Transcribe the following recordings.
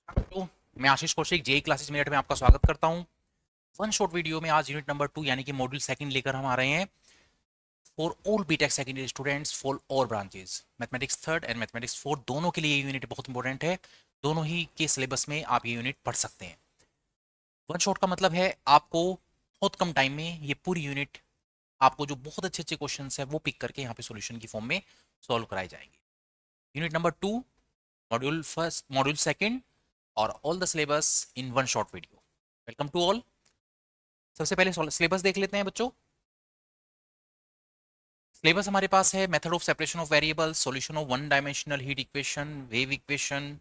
तो मैं आशीष Kaushik JEE classes Meerut में आपका स्वागत करता हूं। वन शॉर्ट वीडियो में आज यूनिट नंबर 2 यानी कि मॉड्यूल सेकंड लेकर हम आ रहे हैं for all BTech secondary students for all branches. Mathematics third and mathematics fourth दोनों के लिए ये यूनिट बहुत इंपॉर्टेंट है। दोनों ही के सिलेबस में आप ये यूनिट पढ़ सकते हैं। वन शॉट का मतलब है आपको बहुत कम टाइम में ये पूरी यूनिट, आपको जो बहुत अच्छे अच्छे क्वेश्चन है वो पिक करके यहाँ पे सोल्यूशन की फॉर्म में सॉल्व कराए जाएंगे। Unit number 2, module first, module second और all the syllabus in one short video. Welcome to all. सबसे पहले सिलेबस देख लेते हैं बच्चों। सिलेबस हमारे पास है method of separation of variables, solution of one dimensional heat equation, wave equation,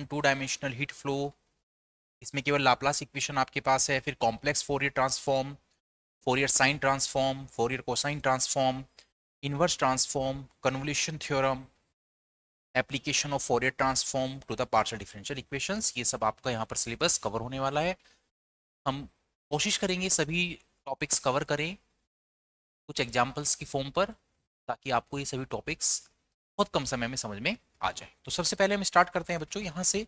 two dimensional heat flow, इसमें केवल लाप्लास इक्वेशन आपके पास है। फिर complex Fourier transform, Fourier sine transform, Fourier cosine transform, inverse transform, convolution theorem, application of Fourier transform to the partial differential equations. ये सब आपका यहाँ पर सिलेबस कवर होने वाला है। हम कोशिश करेंगे सभी टॉपिक्स कवर करें कुछ एग्जाम्पल्स की फॉर्म पर, ताकि आपको ये सभी टॉपिक्स बहुत कम समय में समझ में आ जाए। तो सबसे पहले हम स्टार्ट करते हैं बच्चों। यहाँ से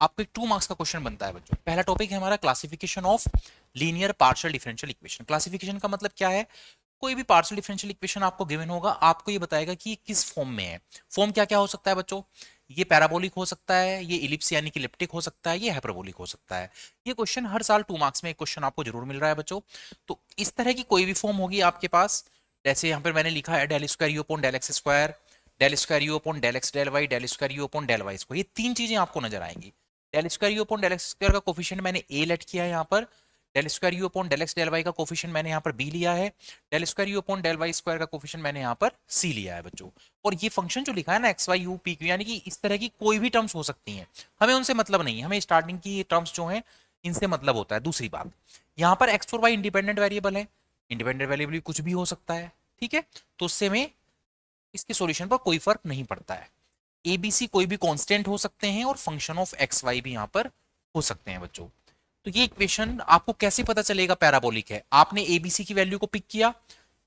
आपको एक 2 मार्क्स का क्वेश्चन बनता है बच्चों। पहला टॉपिक है हमारा classification of linear partial differential equation. Classification का मतलब क्या है? कोई भी पार्शियल डिफरेंशियल इक्वेशन आपको गिवन होगा, आपको ये बताएगा कि ये किस फॉर्म में है। फॉर्म क्या क्या हो सकता है बच्चों? ये पैराबोलिक हो सकता है, ये इलिप्स यानी कि इलिप्टिक हो सकता है, ये हाइपरबोलिक हो सकता है। ये क्वेश्चन हर साल 2 मार्क्स में एक क्वेश्चन आपको जरूर मिल रहा है बच्चों। तो इस तरह की कोई भी फॉर्म होगी आपके पास, जैसे यहाँ पर मैंने लिखा है del square you upon del x square, del square you upon del x del y, del square you upon del Y square. ये 3 चीजें आपको नजर आएंगी। Del square you upon del x square का कोफिशिएंट मैंने ए लेट किया है यहाँ पर। Del square you upon del x del y का कोफिशिएंट मैंने यहाँ पर बी लिया है। Del square you upon del Y square का कोफिशिएंट मैंने यहाँ पर सी लिया है बच्चों। और ये फंक्शन जो लिखा है ना x y u P Q, यानी कि इस तरह की कोई भी टर्म्स हो सकती हैं, हमें उनसे मतलब नहीं है। हमें स्टार्टिंग की ये टर्म्स जो हैं इनसे मतलब होता है। दूसरी बात, यहाँ पर एक्स और वाई इंडिपेंडेंट वेरिएबल है, इंडिपेंडेंट वेरिएबल कुछ भी हो सकता है, ठीक है। तो उससे हमें इसके सॉल्यूशन पर कोई फर्क नहीं पड़ता है। एबीसी कोई भी कांस्टेंट हो सकते हैं और फंक्शन ऑफ एक्स वाई भी यहाँ पर हो सकते हैं बच्चों। तो ये इक्वेशन आपको कैसे पता चलेगा पैराबोलिक है? आपने एबीसी की वैल्यू को पिक किया,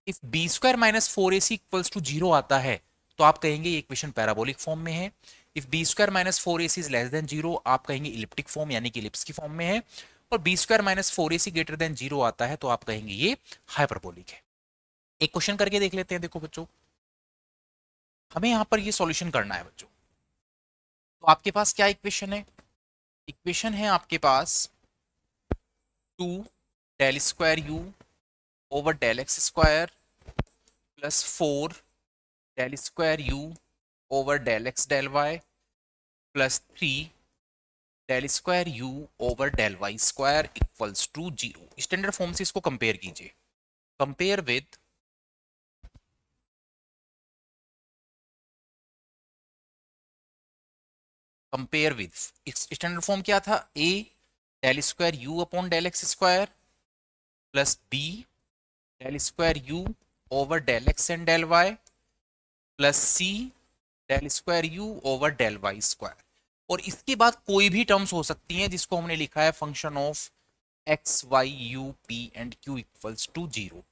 if B square minus four A C equals to zero आता है तो आप कहेंगे ये इक्वेशन पैराबोलिक फॉर्म में है। If B square minus four A c is less than zero, आप कहेंगे इलिप्टिक फॉर्म यानी कि इलिप्स की फॉर्म में है। और बी स्क्वायर माइनस फोर ए सी ग्रेटर देन जीरो आता है तो आप कहेंगे ये हाइपरबोलिक है। एक क्वेश्चन करके देख लेते हैं। देखो बच्चों, हमें यहां पर ये सॉल्यूशन करना है बच्चों। तो आपके पास क्या इक्वेशन है? इक्वेशन है आपके पास 2 del square you over del x square plus 4 del square you over del x del Y plus 3 del square you over del Y square equals to zero. Standard form से इसको compare कीजिए। Compare with standard form क्या था? A del square you upon del x square plus B del square you over del X and del Y plus C del square you over del Y square. और इसके बाद कोई भी terms हो सकती हैं जिसको हमने लिखा है function of x y u p and q equals to zero.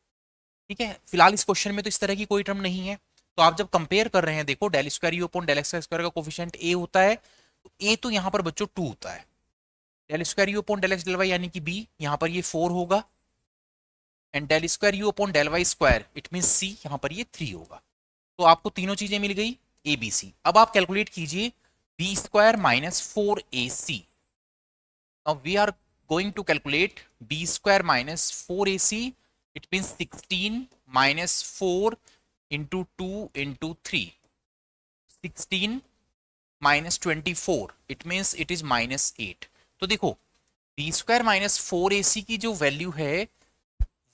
ठीक है, फिलहाल इस क्वेश्चन में तो इस तरह की कोई टर्म नहीं है। तो आप जब कंपेयर कर रहे हैं, देखो del square you upon del x square का कोफिशिएंट ए होता है, तो ए तो यहाँ पर बच्चों 2 होता है। Del square you upon del x del Y यानी कि बी, यहाँ पर ये 4 होगा। And del square you upon del Y square it mean C, यहाँ पर ये 3 होगा। तो आपको तीनों चीजें मिल गई ए बी सी। अब आप कैलकुलेट कीजिए b square minus 4ac। Now we are going to calculate b square minus 4ac, it mean 16 minus 4 into 2 into 3, 16 minus 24, it means it is minus 8। तो देखो बी स्क्वायर माइनस 4ac की जो value है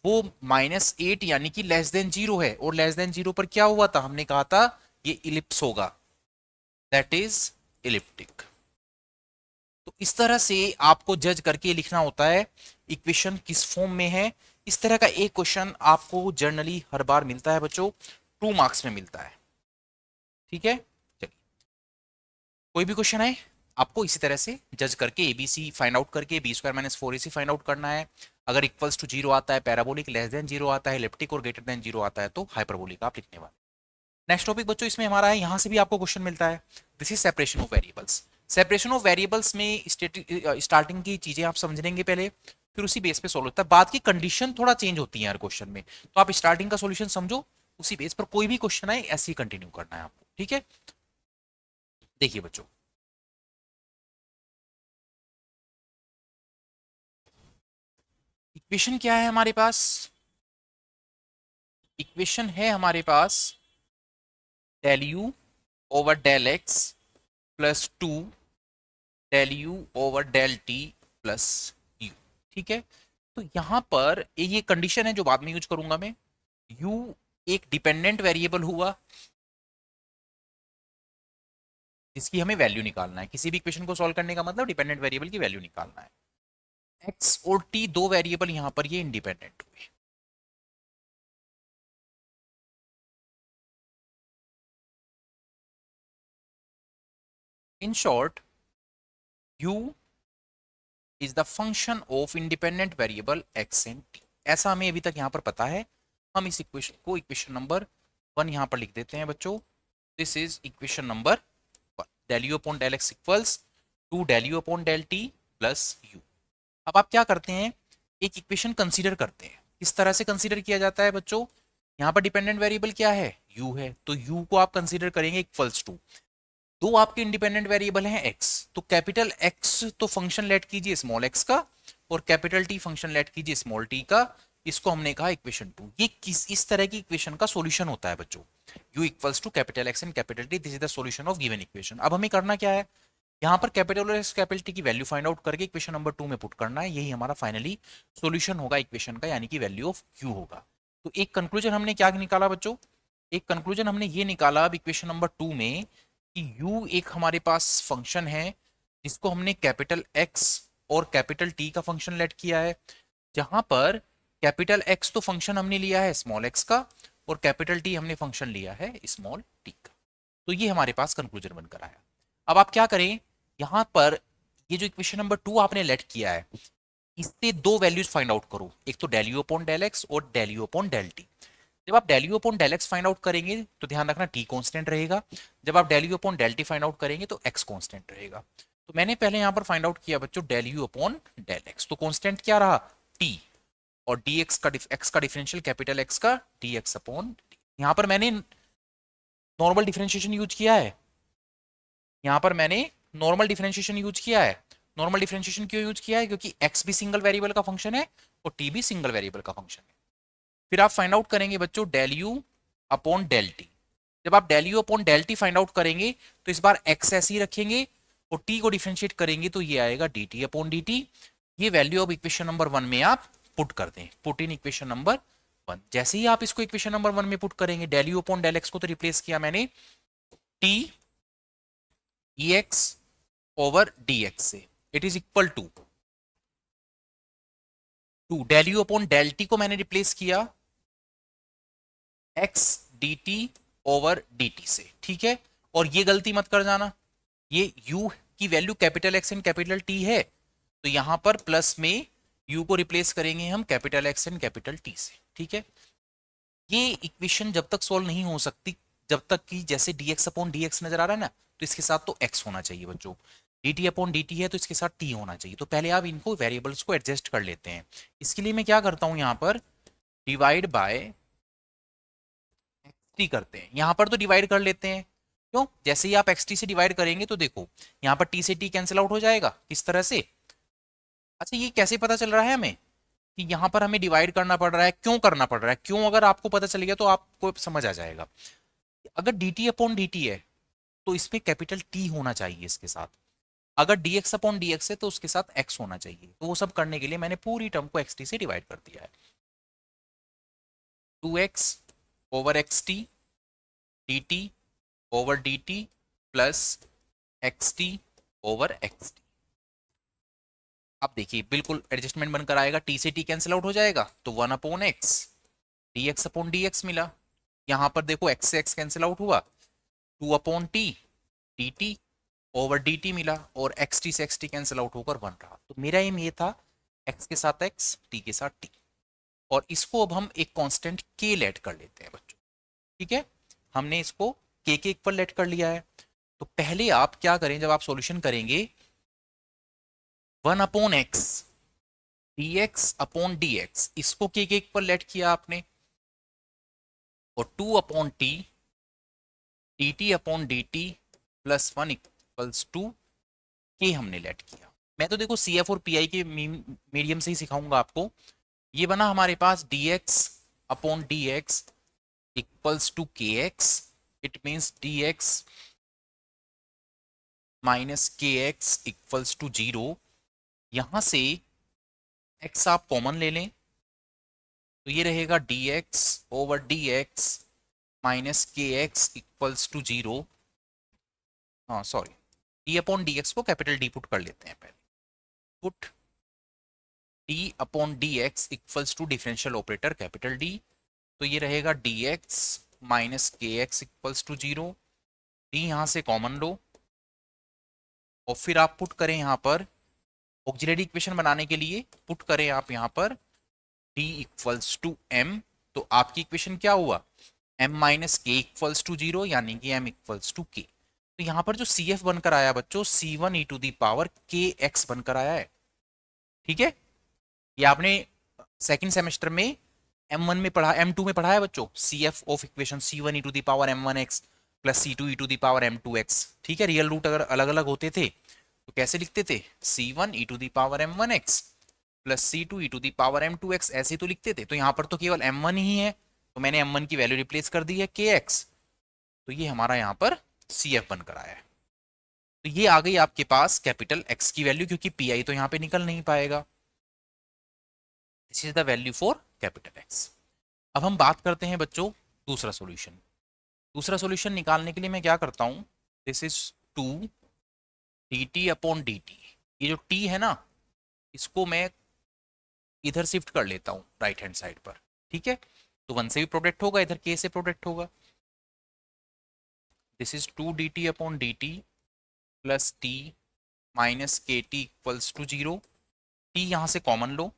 वो minus 8 यानी कि less than zero है। और लेस देन जीरो पर क्या हुआ था? हमने कहा था ये इलिप्स होगा, दैट इज इलिप्टिक। तो इस तरह से आपको जज करके लिखना होता है इक्वेशन किस फॉर्म में है। इस तरह का एक क्वेश्चन आपको जर्नली हर बार मिलता है बच्चों, 2 मार्क्स में मिलता है। ठीक है, चलिए कोई भी क्वेश्चन है आपको इसी तरह से जज करके एबीसी फाइंड आउट करके बी स्क्वायर माइनस फोर ए सी फाइंड आउट करना है। अगर इक्वल्स टू जीरो आता है पैराबोलिक, लेस देन जीरो आता है इलिप्टिक और ग्रेटर देन जीरो आता है तो हाइपरबोलिक आप लिखने वाले। नेक्स्ट टॉपिक बच्चों इसमें हमारा है, यहाँ से भी आपको क्वेश्चन मिलता है, this is separation of variables. Separation of variables में स्टार्टिंग की चीजें आप समझेंगे पहले, फिर उसी बेस पे सोल्व होता है। बाद की कंडीशन थोड़ा चेंज होती है यार क्वेश्चन में, तो आप स्टार्टिंग का सॉल्यूशन समझो, उसी बेस पर कोई भी क्वेश्चन आए ऐसे ही कंटिन्यू करना है आपको, ठीक है। देखिए बच्चों, इक्वेशन क्या है हमारे पास, इक्वेशन है हमारे पास del U over del X plus 2 del U over del T plus U, ठीक है। तो यहां पर ये कंडीशन है जो बाद में यूज करूंगा मैं। यू एक डिपेंडेंट वेरिएबल हुआ जिसकी हमें वैल्यू निकालना है, किसी भी इक्वेशन को सॉल्व करने का मतलब डिपेंडेंट वेरिएबल की वैल्यू निकालना है। एक्स और टी दो वेरिएबल यहां पर ये इंडिपेंडेंट हुए। In short, u is the function of independent variable x and t, ऐसा हमें अभी तक यहां पर पता है। हम इस इक्वेशन को इक्वेशन नंबर 1 यहां पर लिख देते हैं बच्चों। This is equation number 1, del you upon del x equals 2 del you upon del T plus u. अब आप क्या करते हैं, एक इक्वेशन कंसीडर करते हैं। किस तरह से कंसीडर किया जाता है बच्चों, यहाँ पर डिपेंडेंट वेरिएबल क्या है, u है, तो u को आप कंसीडर करेंगे इक्वल्स टू, दो आपके इंडिपेंडेंट वेरिएबल हैं x, तो कैपिटल x तो फंक्शन लेट कीजिए स्मॉल x का, और कैपिटल t फंक्शन लेट कीजिए स्मॉल t का। इसको हमने कहा इक्वेशन 2। ये इस तरह की इक्वेशन का सॉल्यूशन होता है बच्चों, u equals to capital x and capital t, this is the solution of given equation. अब हमें करना क्या है, यहाँ पर कैपिटल और कैपिटल टी की वैल्यू फाइंड आउट करके इक्वेशन नंबर 2 में पुट करना है, यही हमारा फाइनली सॉल्यूशन होगा इक्वेशन का, यानी कि वैल्यू ऑफ q होगा। तो एक कंक्लूजन हमने क्या निकाला बच्चों, एक कंक्लूजन हमने ये निकाला अब इक्वेशन नंबर 2 में कि u एक हमारे पास फंक्शन है जिसको हमने कैपिटल x और कैपिटल t का फंक्शन लेट किया है, जहां पर कैपिटल x तो फंक्शन हमने लिया है स्मॉल x का, और कैपिटल t हमने फंक्शन लिया है स्मॉल t का। तो ये हमारे पास कंक्लूजन बनकर आया। अब आप क्या करें, यहां पर ये जो इक्वेशन नंबर 2 आपने लेट किया है, इससे दो वैल्यूज फाइंड आउट करो, एक तो del you upon del X और del you upon del T. जब आप del you upon del X find out करेंगे तो ध्यान रखना टी कांस्टेंट रहेगा, जब आप del you upon del T find out करेंगे तो एक्स कांस्टेंट रहेगा। तो मैंने पहले यहां पर फाइंड आउट किया बच्चों del you upon del x, तो कांस्टेंट क्या रहा टी, और डी एक्स का डिफरेंशियल कैपिटल एक्स का डी एक्स अपॉन, यहां पर मैंने नॉर्मल डिफरेंशिएशन यूज किया है, यहां पर मैंने नॉर्मल डिफरेंशिएशन यूज किया है। नॉर्मल डिफरेंशिएशन क्यों यूज किया है, क्योंकि x भी सिंगल वेरिएबल का फंक्शन है और t भी सिंगल वेरिएबल का फंक्शन है। फिर आप फाइंड आउट करेंगे बच्चों del you upon del T. जब आप del you upon del T find out करेंगे तो इस बार x ऐसे ही रखेंगे और t को डिफरेंशिएट करेंगे तो ये आएगा dt अपॉन dt। ये वैल्यू अब इक्वेशन नंबर 1 में आप पुट कर दें, पुट इन इक्वेशन नंबर 1। जैसे ही आप इसको इक्वेशन नंबर 1 में पुट करेंगे, del you upon del x को तो रिप्लेस किया मैंने t ex ओवर dx से, it is equal to del you upon del t को मैंने रिप्लेस किया x dt ओवर dt से, ठीक है। और ये गलती मत कर जाना, ये u की value capital x and capital t है, तो यहां पर प्लस में u को रिप्लेस करेंगे हम capital x and capital t से, ठीक है। ये इक्वेशन जब तक सॉल्व नहीं हो सकती जब तक कि जैसे dx अपॉन dx नजर आ रहा है ना, तो इसके साथ तो x होना चाहिए बच्चों, dt अपॉन dt है तो इसके साथ t होना चाहिए। तो पहले आप इनको वेरिएबल्स को एडजस्ट कर लेते हैं। इसके लिए मैं क्या करता हूं, यहां पर डिवाइड बाय xt करते हैं, यहां पर तो डिवाइड कर लेते हैं, क्यों, जैसे ही आप xt से डिवाइड करेंगे तो देखो यहां पर t से t कैंसिल आउट हो जाएगा, किस तरह से। अच्छा ये कैसे पता चल रहा है हमें कि यहां पर हमें डिवाइड करना पड़ रहा है, क्यों करना पड़ रहा है, क्यों, अगर आपको पता चल गया तो आपको समझ आ जाएगा। अगर dt अपॉन dt है तो इसमें कैपिटल T होना चाहिए इसके साथ, अगर dx अपॉन dx है तो उसके साथ x होना चाहिए। तो वो सब करने के लिए मैंने पूरी टर्म को xt से डिवाइड कर दिया है, 2x over xt dt over dt plus xt over xt। अब देखिए बिल्कुल एडजस्टमेंट बनकर आएगा, t से t कैंसिल आउट हो जाएगा तो 1 upon x, dx upon dx मिला, यहां पर देखो x से x कैंसिल आउट हुआ, 2 upon t dt over dt मिला, और xt से xt कैंसिल आउट होकर 1 रहा। तो मेरा एम ये था x के साथ x, t के साथ t, और इसको अब हम एक कांस्टेंट k लेट कर लेते हैं बच्चों, ठीक है। हमने इसको के इक्वल लेट कर लिया है। तो पहले आप क्या करें, जब आप सॉल्यूशन करेंगे 1 upon x dx upon dx, इसको के इक्वल लेट किया आपने, और 2 upon t dt upon dt plus 1 equals to k हमने लेट किया। मैं तो देखो CF और PI के मीडियम से ही सिखाऊंगा आपको। ये बना हमारे पास dx upon dx equals to kx, it means dx minus kx equals to 0। यहां से x आप कॉमन ले लें तो ये रहेगा dx over dx minus kx equals to 0। हाँ सॉरी, d अपॉन dx को कैपिटल D पुट कर लेते हैं पहले। Put d upon dx equals to differential operator capital D, तो ये रहेगा dx minus kx equals to 0। d यहाँ से कॉमन लो और फिर आप पुट करें यहाँ पर ऑक्सिलरी इक्वेशन बनाने के लिए, पुट करें आप यहाँ पर d इक्वल्स टू m। तो आपकी इक्वेशन क्या हुआ, m minus k equals to 0, यानी कि m इक्वल्स टू k। तो यहाँ पर जो CF बनकर आया बच्चों, C1 e to the power kx बनकर आया है। ठीक है, ये आपने सेकंड सेमेस्टर में M1 में पढ़ा, M2 में पढ़ा है बच्चों, CF of equation C1 e to the power m1x plus C2 e to the power m2x। ठीक है, रियल रूट अगर अलग अलग होते थे तो कैसे लिखते थे, C1 e to the power m1x plus C2 e to the power m2x, ऐसे तो लिखते थे। तो यहाँ पर तो केवल m1 ही है, तो मैंने m1 की वैल्यू रिप्लेस कर दी है kx, तो ये हमारा यहाँ पर CF बनकर आया है। तो ये आ गई आपके पास कैपिटल X की वैल्यू, क्योंकि PI तो यहाँ पे निकल नहीं पाएगा। This is the value for capital X। अब हम बात करते हैं बच्चों दूसरा सॉल्यूशन। दूसरा सॉल्यूशन निकालने के लिए मैं क्या करता हूँ, this is 2 dt upon dt। ये जो t है ना, इसको मैं इधर शिफ्ट कर लेता हूँ राइट हैंड साइड पर। ठीक है, तो 1 से भी प्रोडक्ट होगा, इधर k से प्रोडक्ट होगा। This is 2 dt upon dt plus t minus k t equals to 0। t यहाँ से कॉमन लो,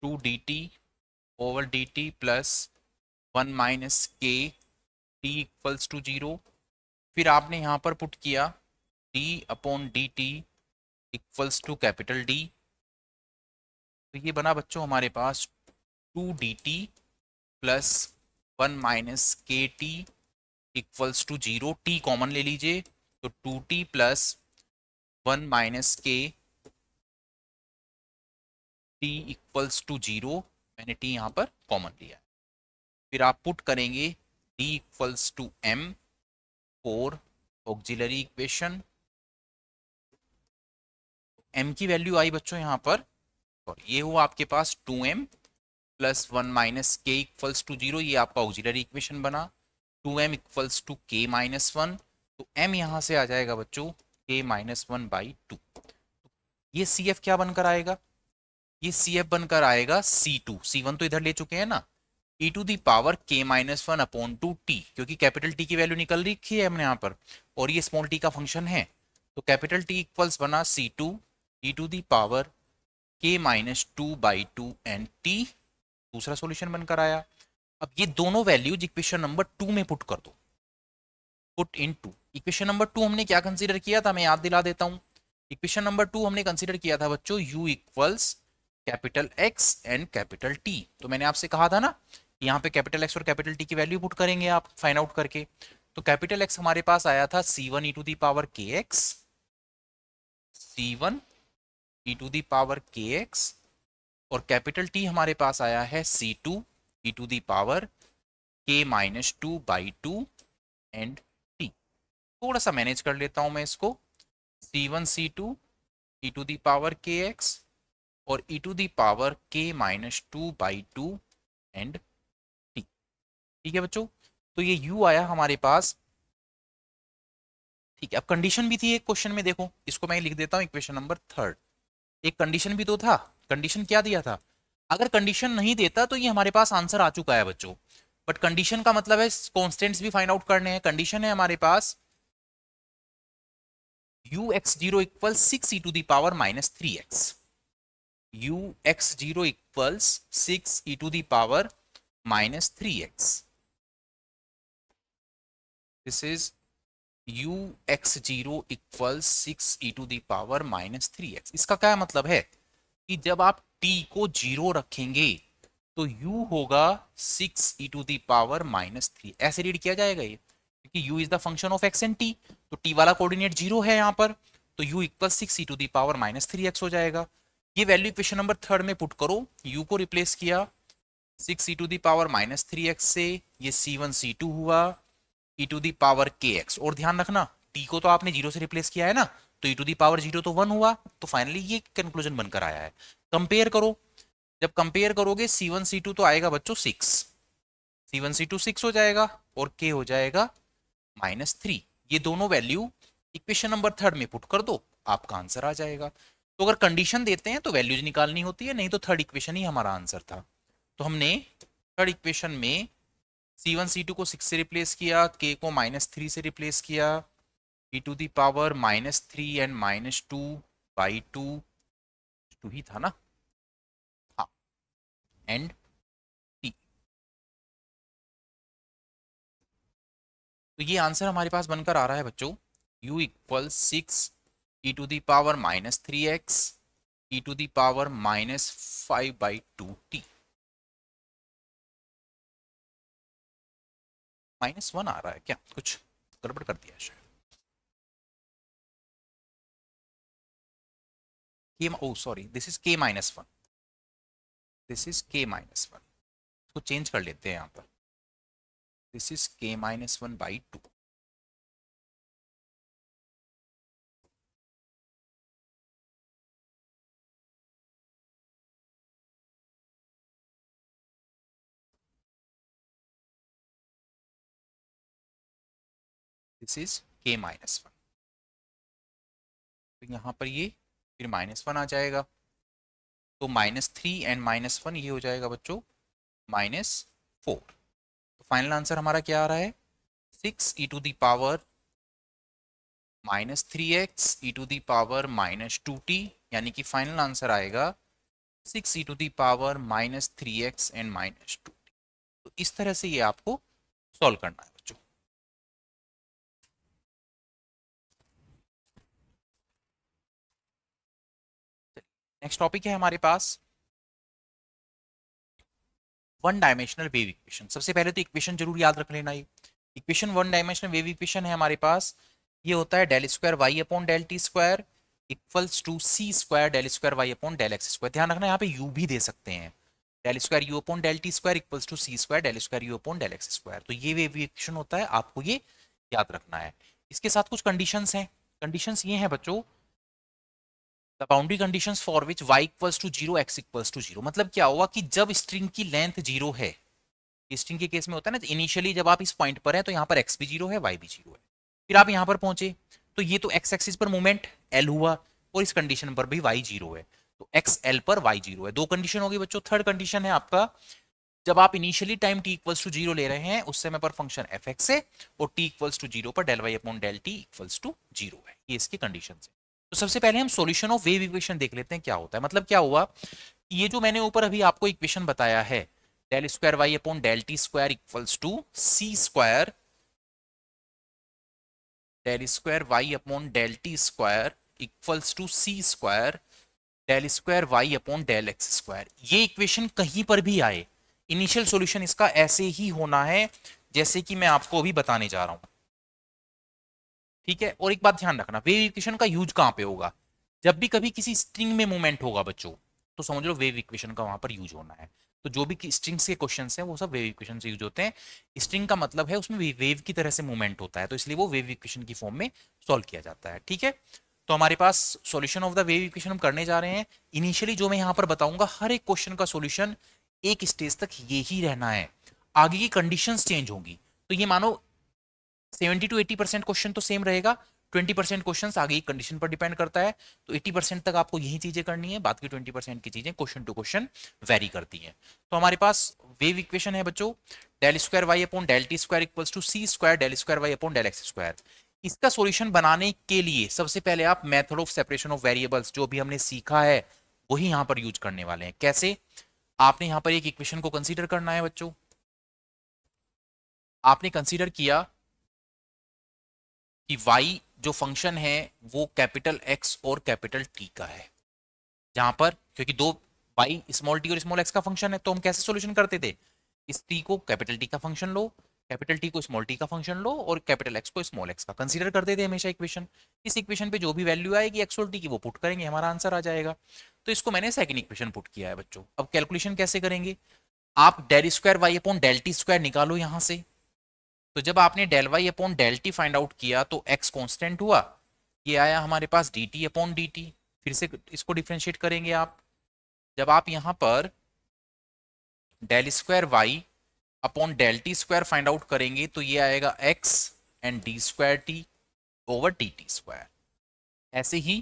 2 dt over dt plus 1 minus k t equals to 0। फिर आपने यहाँ पर पुट किया d upon dt equals to capital D। तो ये बना बच्चों हमारे पास 2 dt plus 1 minus k t equals to 0। t common ले लीजिए, तो 2t plus 1 minus k t equals to 0। मैंने t यहाँ पर कॉमन लिया। फिर आप पुट करेंगे d equals to m for auxiliary equation. m की वैल्यू आई बच्चों यहाँ पर, और ये हुआ आपके पास 2m plus 1 minus k equals to 0। ये आपका ऑक्सिलरी इक्वेशन बना। 2m equals to k minus 1, तो m यहाँ से आ जाएगा बच्चों k माइनस 1 बाई 2। ये CF क्या बनकर आएगा, ये CF बनकर आएगा C2। C1 तो इधर ले चुके हैं ना, e to the power k minus 1 upon 2t, क्योंकि कैपिटल T की वैल्यू निकल रखी है हमने यहाँ पर, और ये स्मॉल t का फंक्शन है। तो कैपिटल T इक्वल्स बना C2 e to the power k minus 2 by 2 and t। दूसरा सॉल्यूशन बनकर आया। अब ये दोनों वैल्यूज इक्वेशन नंबर 2 में पुट कर दो, पुट इन 2। इक्वेशन नंबर 2 हमने क्या कंसीडर किया था, मैं याद दिला देता हूं। इक्वेशन नंबर 2 हमने कंसीडर किया था बच्चों u equals capital X and capital T। तो मैंने आपसे कहा था ना, यहाँ पे कैपिटल X और कैपिटल T की वैल्यू पुट करेंगे आप फाइंड आउट करके। तो कैपिटल X हमारे पास आया था C1 e to the power kx, C1 e to the power kx, और कैपिटल T हमारे पास आया है C2 e to the power k minus 2 by 2 and t। थोड़ा सा मैनेज कर लेता हूं मैं इसको, C1 C2 e to the power kx और e to the power k minus 2 by 2 and t। ठीक है बच्चों, तो ये u आया हमारे पास। ठीक है, अब कंडीशन भी थी एक क्वेश्चन में, देखो इसको मैं लिख देता हूं इक्वेशन नंबर 3। एक कंडीशन भी तो था। कंडीशन क्या दिया था, अगर कंडीशन नहीं देता तो ये हमारे पास आंसर आ चुका है बच्चों, बट कंडीशन का मतलब है कॉन्स्टेंट्स भी फाइंड आउट करने हैं। कंडीशन है हमारे पास ux0 equal 6 e to the power minus 3x, ux0 equals 6 e to the power minus 3x। This is u x0 equal 6e⁻−3x। इसका क्या मतलब है कि जब आप t को 0 रखेंगे तो u होगा 6e⁻−3। ऐसे रीड किया जाएगा ये, क्योंकि u is the function of x and t, तो t वाला कोऑर्डिनेट 0 है यहाँ पर, तो u इक्वल 6e⁻−3x हो जाएगा। ये वैल्यू इक्वेशन नंबर 3 में पुट करो, u को रिप्लेस किया 6e⁻−3x से, ये c1 c2 हुआ e⁻kx। और ध्यान रखना t को तो आपने 0 से रिप्लेस किया है ना, तो e⁻0 तो 1 हुआ, तो फाइनली ये कंक्लूजन बनकर आया है। कंपेयर करो, जब कंपेयर करोगे c1 c2 तो आएगा बच्चों 6, c1 c2 6 हो जाएगा और k हो जाएगा -3। ये दोनों वैल्यू इक्वेशन नंबर 3 में पुट कर दो, आपका आंसर आ जाएगा। तो अगर कंडीशन देते हैं तो वैल्यूज निकालनी होती है, नहीं तो थर्ड इक्वेशन ही हमारा आंसर था। तो हमने थर्ड इक्वेशन में c1 c2 को 6 से रिप्लेस किया, k को -3 से रिप्लेस किया, e⁻−3 एंड -2/2 2 ही था ना, हाँ, एंड t। तो ये आंसर हमारे पास बनकर आ रहा है बच्चों, u इक्वल 6e⁻−3x e⁻−5/2t। -1 आ रहा है क्या, कुछ गड़बड़ कर दिया शायद। Oh sorry, this is k-1, this is k-1, इसको चेंज कर लेते हैं यहाँ पर, this is k-1/2। This is k-1, तो यहाँ पर ये फिर -1 आ जाएगा, तो -3 एंड -1 ये हो जाएगा बच्चों -4। तो फाइनल आंसर हमारा क्या आ रहा है, 6e⁻−3x e⁻−2t, यानी कि फाइनल आंसर आएगा 6e⁻−3x एंड -2t। तो इस तरह से ये आपको सॉल्व करना है बच्चों। नेक्स्ट टॉपिक है हमारे पास वन डायमेंशनल वेव इक्वेशन। सबसे पहले तो इक्वेशन जरूर याद रख लेना, ये equation one dimensional wave equation है हमारे पास। ये होता है del square Y upon del T square equals to C square del square Y upon del x square. ध्यान रखना यहाँ पे यू भी दे सकते हैं, del square you upon del T square equals to C square del square you upon del x square. तो ये वेव इक्वेशन होता है, आपको ये याद रखना है। इसके साथ कुछ कंडीशंस हैं, कंडीशंस ये हैं बच्चों, the boundary conditions for which y equals to 0 x equals to 0। मतलब क्या हुआ कि जब स्ट्रिंग की लेंथ 0 है, स्ट्रिंग के केस में होता है ना, इनिशियली जब आप इस पॉइंट पर है तो यहाँ पर x भी 0 है, y भी 0 है, फिर आप यहाँ पर पहुंचे तो ये तो x एक्सिस पर मूवमेंट l हुआ और इस कंडीशन पर भी y 0 है, तो x l पर y 0 है। दो कंडीशन होगी बच्चों। थर्ड कंडीशन है आपका, जब आप initially time t equals to 0 ले रहे हैं उस समय पर फंक्शन fx है और t इक्वल्स टू 0 पर del y upon del t equals to 0 है। ये इसकी कंडीशन है। तो सबसे पहले हम सॉल्यूशन ऑफ वेव इक्वेशन देख लेते हैं क्या होता है। मतलब क्या हुआ, ये जो मैंने ऊपर अभी आपको इक्वेशन बताया है, del square Y upon del T square equals to C square del square Y upon del T square equals to C square del square Y upon del x square. ये इक्वेशन कहीं पर भी आए, initial solution इसका ऐसे ही होना है जैसे कि मैं आपको अभी बताने जा रहा हूं, ठीक है। और एक बात ध्यान रखना, वेव इक्वेशन का यूज कहां पे होगा, जब भी कभी किसी स्ट्रिंग में मूवमेंट होगा बच्चों, तो समझ लो वेव इक्वेशन का वहां पर यूज होना है। तो जो भी स्ट्रिंग्स के क्वेश्चंस हैं वो सब वेव इक्वेशन से यूज होते हैं। स्ट्रिंग का मतलब है उसमें वेव की तरह से मूवमेंट होता है, तो इसलिए वो वेव इक्वेशन की फॉर्म में सॉल्व किया जाता है, ठीक है। तो हमारे पास solution of the wave equation हम करने जा रहे हैं। इनिशियली जो मैं यहाँ पर बताऊंगा हर एक क्वेश्चन का सॉल्यूशन एक स्टेज तक ये ही रहना है, आगे की कंडीशंस चेंज होंगी। तो ये मानो 70 to 80% क्वेश्चन तो सेम रहेगा, 20% क्वेश्चन आगे की कंडीशन पर डिपेंड करता है। तो 80% तक आपको यही चीजें करनी है, बाकी 20% की चीजें क्वेश्चन टू क्वेश्चन वेरी करती हैं। तो हमारे पास वेव इक्वेशन है बच्चों, del square Y upon del T square equals to C square del square Y upon del x square. इसका सॉल्यूशन बनाने के लिए सबसे पहले आप method of separation of variables जो भी हमने सीखा है वही यहां पर यूज करने वाले हैं। कैसे, आपने यहां पर एक इक्वेशन को कंसीडर करना है बच्चों, आपने कंसीडर किया कि y जो फंक्शन है वो कैपिटल x और कैपिटल t का है, जहां पर क्योंकि दो y स्मॉल t और स्मॉल x का फंक्शन है, तो हम कैसे सॉल्यूशन करते थे, इस t को कैपिटल T का फंक्शन लो, कैपिटल T को स्मॉल t का फंक्शन लो और कैपिटल X को स्मॉल x का कंसीडर करते थे हमेशा इक्वेशन। इस इक्वेशन पे जो भी वैल्यू आएगी x और t की वो पुट करेंगे, हमारा आंसर आ जाएगा। तो इसको मैंने सेकंड इक्वेशन पुट किया है बच्चों। अब कैलकुलेशन कैसे करेंगे, आप del square Y upon del T square निकालो यहां से। तो जब आपने del Y upon del T find out किया तो x कांस्टेंट हुआ, ये आया हमारे पास D T upon D T. फिर से इसको डिफ्रेंशिएट करेंगे आप, जब आप यहां पर del square Y upon del T square find out करेंगे तो ये आएगा x and d square t over D T square. ऐसे ही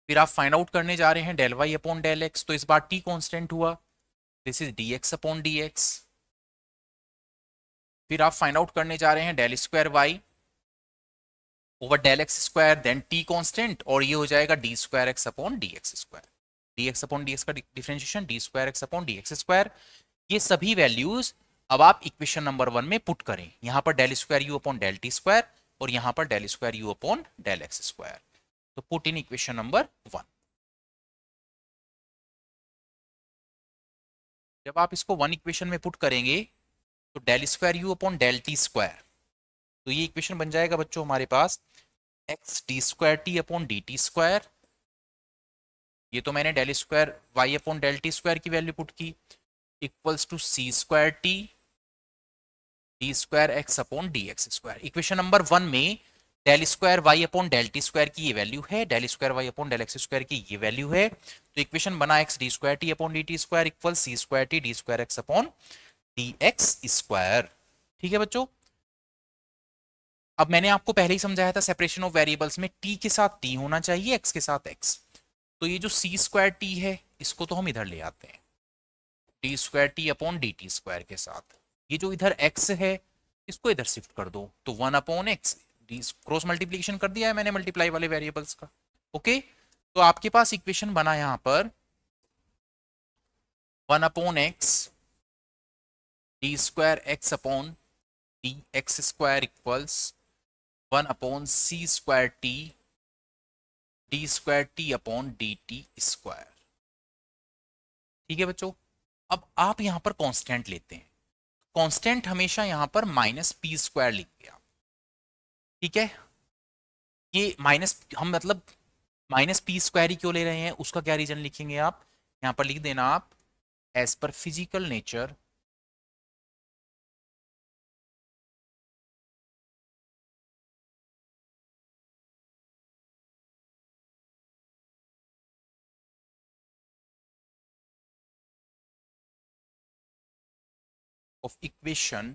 फिर आप फाइंड आउट करने जा रहे हैं del Y upon del x, तो इस बार t कांस्टेंट हुआ, this is D x upon D X. फिर आप फाइंड आउट करने जा रहे हैं del square Y over del x square, then t constant, और ये हो जाएगा D square x upon D x square. D x upon D x का differentiation D square x upon D x square. ये सभी वैल्यूज अब आप equation number 1 में पुट करें, यहां पर del square you upon del T square और यहां पर del square you upon del x square. तो पुट इन इक्वेशन नंबर 1। जब आप इसको 1 इक्वेशन में पुट करेंगे तो del square you upon del T square, तो ये इक्वेशन बन जाएगा बच्चों हमारे पास X D square T upon D T square. ये तो मैंने del square Y upon del T square की वैल्यू पुट की, equals to C square T D square x upon D x square. Equation number 1 में del square Y upon del T square की ये value है, del square Y upon del x square की ये value है, तो equation बना x D square T upon D T square equal c square T D square x upon D x square. ठीक है बच्चों। अब मैंने आपको पहले ही समझाया था सेपरेशन ऑफ वेरिएबल्स में t के साथ t होना चाहिए, x के साथ x। तो ये जो सी स्क्वायर टी है इसको तो हम इधर ले आते हैं D square T upon D T square के साथ। ये जो इधर x है इसको इधर शिफ्ट कर दो, तो 1 upon x, D cross multiplication कर दिया है मैंने मल्टीप्लाई वाले वेरिएबल्स का। ओके, तो आपके पास इक्वेशन बना यहां पर 1 upon x D square x upon D x square equals 1 upon सी square T D square T upon D T square. ठीक है बच्चों। अब आप यहां पर कांस्टेंट लेते हैं, कांस्टेंट हमेशा यहां पर माइनस पी स्क्वायर लिखते हैं। ठीक है, ये माइनस हम मतलब माइनस पी स्क्वायर ही क्यों ले रहे हैं उसका क्या रीजन लिखेंगे आप, यहां पर लिख देना आप एज पर physical nature of equation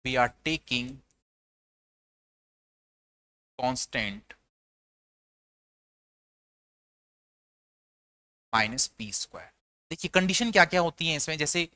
we are taking constant minus P square. देखिए कंडीशन क्या क्या होती है इसमें, जैसे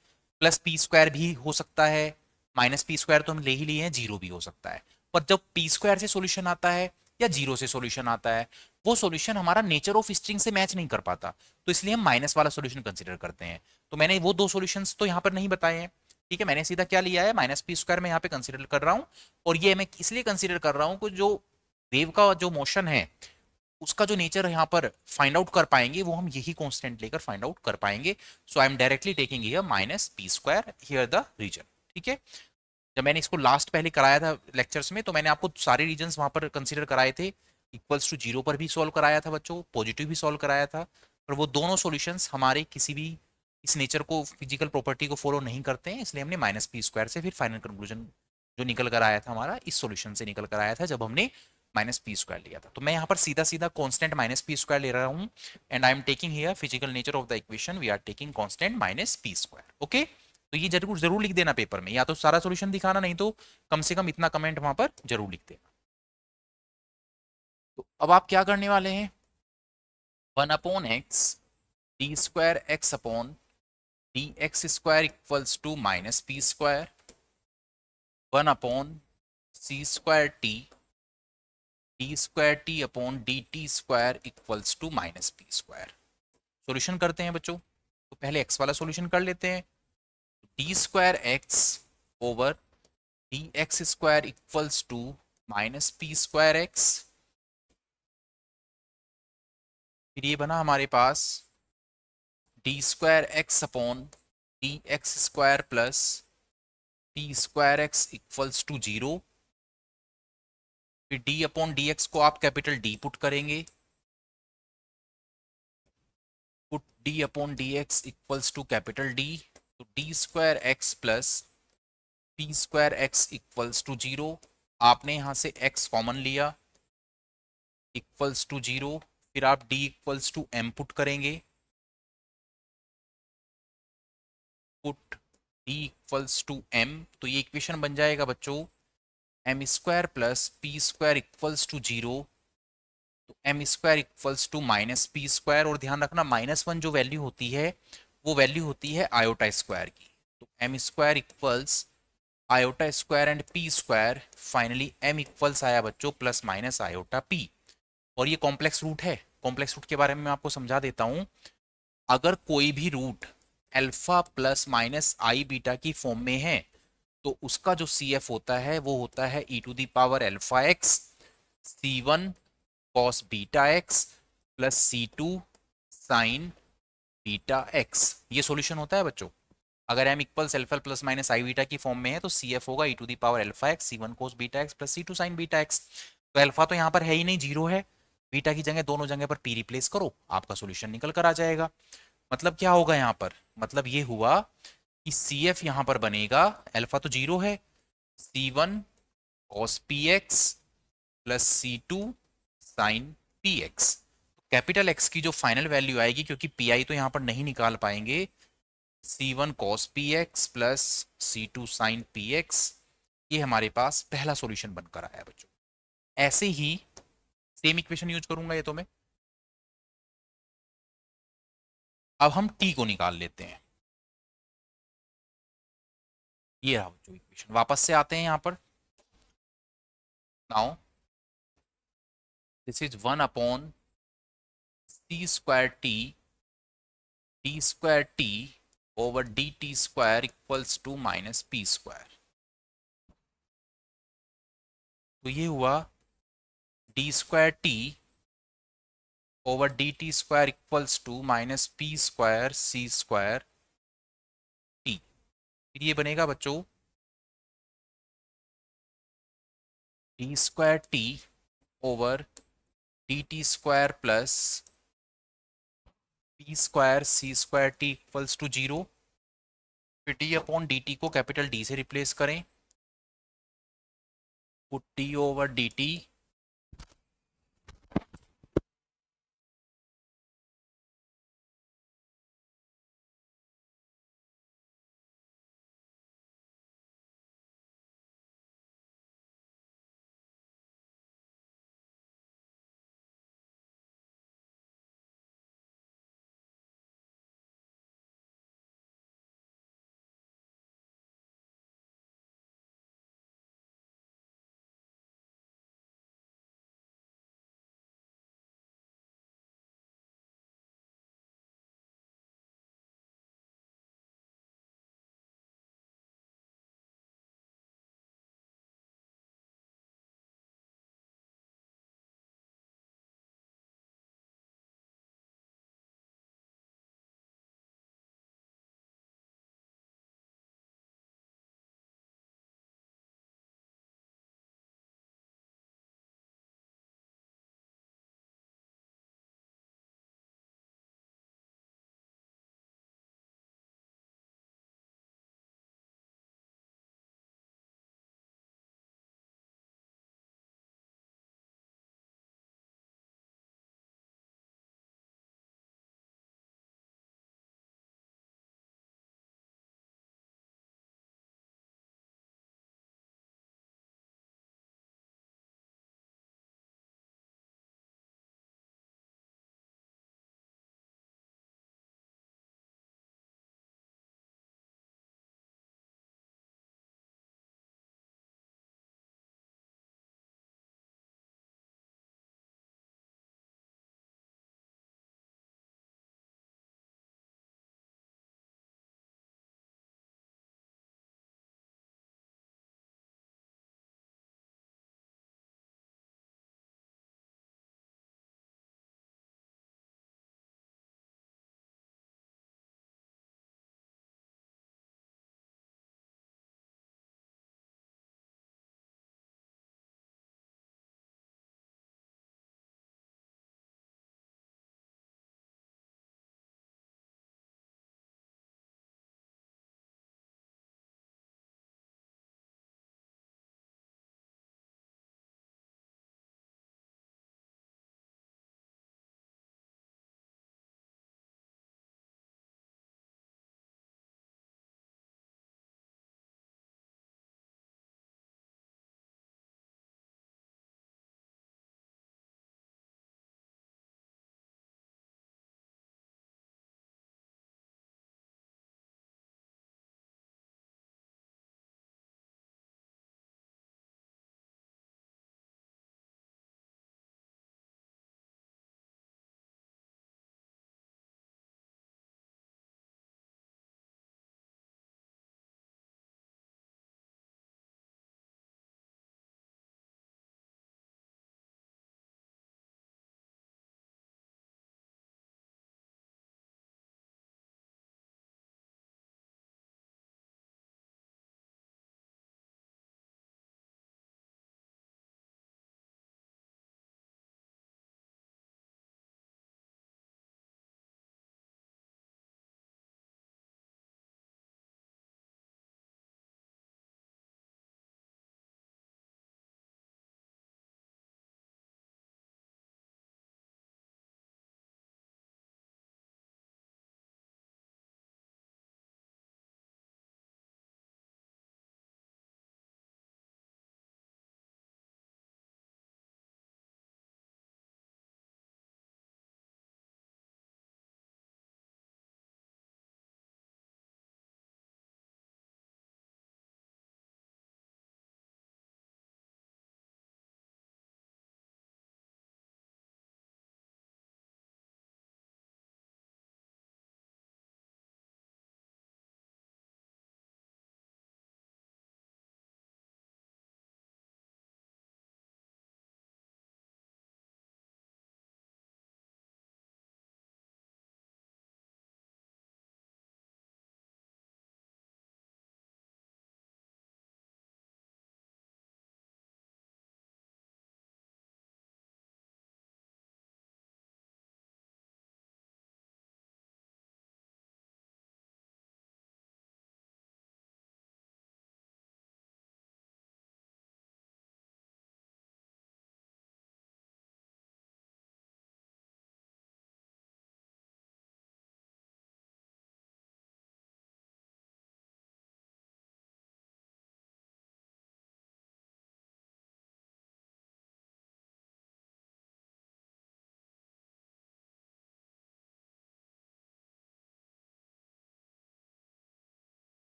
प्लस पी स्क्वायर भी हो सकता है, माइनस पी स्क्वायर तो हम ले ही लिए हैं, जीरो भी हो सकता है। पर जब पी स्क्वायर से सॉल्यूशन आता है या जीरो से सॉल्यूशन आता है वो सॉल्यूशन हमारा नेचर ऑफ स्ट्रिंग से मैच नहीं कर पाता, तो इसलिए हम माइनस वाला सॉल्यूशन कंसीडर करते हैं। तो मैंने वो दो सॉल्यूशंस तो यहाँ पर नहीं बताए हैं। ठीक है, मैंने सीधा क्या लिया है, माइनस पी स्क्वायर में यहाँ पे कंसीडर कर रहा हूँ, और ये मैं इसलिए कंसीडर कर रहा हूँ कि जो वेव का जो मोशन है उसका जो नेचर यहाँ पर फाइंड आउट कर पाएंगे वो हम यही कांस्टेंट लेकर फाइंड आउट कर पाएंगे। So I am directly taking here minus P square here the reason. ठीक है, जब मैंने इसको लास्ट पहले कराया था लेक्चर्स में तो मैंने आपको सारे रीजन्स वहां पर कंसीडर कराए थे, इक्वल्स टू जीरो पर भी सॉल्व कराया था बच्चों, पॉजिटिव भी सॉल्व कराया था, पर वो दोनों सॉल्यूशंस हमारे किसी भी इस नेचर को फिजिकल प्रॉपर्टी को फॉलो नहीं करते हैं, इसलिए हमने माइनस पी स्क्वायर से फिर फाइनल कंक्लूजन जो निकल कर आया था हमारा इस सॉल्यूशन से निकल कर आया था जब हमने माइनस पी स्क्वायर लिया था। तो मैं यहाँ पर सीधा सीधा कांस्टेंट माइनस पी स्क्वायर ले रहा हूँ, and I am taking here physical nature of the equation we are taking constant minus P square. Okay, तो ये जरूर जरूर लिख देना पेपर में, या तो सारा सॉल्यूशन दिखाना, नहीं तो कम से कम इतना कमेंट वहां पर जरूर लिख देना। तो अब आप क्या करने वाले हैं, 1 upon x D square x upon D x square equals to minus P square, 1 upon C square T D square T upon D T square equals to minus P square. Solution करते हैं बच्चों, तो पहले x वाला solution कर लेते हैं। D square X over D x square equals to minus P square X. फिर ये बना हमारे पास D square x upon D x square plus T square x equals to 0। फिर डी अपॉन डी एक्स को आप कैपिटल डी पुट करेंगे, put D upon D x equals to capital D, तो D square x plus P square x equals to 0। आपने यहाँ से x common लिया, equals to 0। फिर आप d equals to m put करेंगे, put d equals to m, तो ये इक्वेशन बन जाएगा बच्चों M square plus P square equals to 0, तो M square equals to minus P square. और ध्यान रखना -1 जो वैल्यू होती है वो वैल्यू होती है आयोटा स्क्वायर की, तो M square equals iota square and P square. Finally m equals आया बच्चों प्लस माइनस आयोटा पी। और ये कॉम्प्लेक्स रूट है, कॉम्प्लेक्स रूट के बारे में मैं आपको समझा देता हूं। अगर कोई भी root alpha plus minus I beta की फॉर्म में है तो उसका जो सी एफ होता है वो होता है E to the power alpha X C one cos beta X plus C two sine beta X. ये सॉल्यूशन होता है बच्चों। अगर M equals alpha plus minus I beta की फॉर्म में है तो सी एफ होगा E to the power alpha X C one cos beta X plus C two sine beta X. तो अल्फा तो यहाँ पर है ही नहीं, जीरो है। बीटा की जगह दोनों जगह पर पी रिप्लेस करो, आपका सॉल्यूशन निकल कर आ जाएगा। मतलब क्या होगा यहाँ पर, मतलब ये हुआ कि सी एफ यहाँ पर बनेगा, अल्फा तो जीरो है, C one cos P x plus सी two sine P X. Capital x की जो फाइनल वैल्यू आएगी, क्योंकि पी आई तो यहाँ पर नहीं निकाल पाएंगे, C one cos P x plus सी टू साइन पी एक्स। ये हमारे पास पहला सॉल्यूशन बनकर आया बच्चों। ऐसे ही सेम इक्वेशन यूज करूंगा ये तो मैं। अब हम टी को निकाल लेते हैं। ये रहा बच्चों इक्वेशन। वापस से आते हैं यहाँ पर। Now this is 1 upon C square T D square t over D T square equals to minus P square. तो ये हुआ d square t over D T square equals to minus P square C square t. फिर ये बनेगा बच्चों d square t over D T square plus P square C square T equals to 0। फिर D upon D t को capital D से replace करें, put T over D T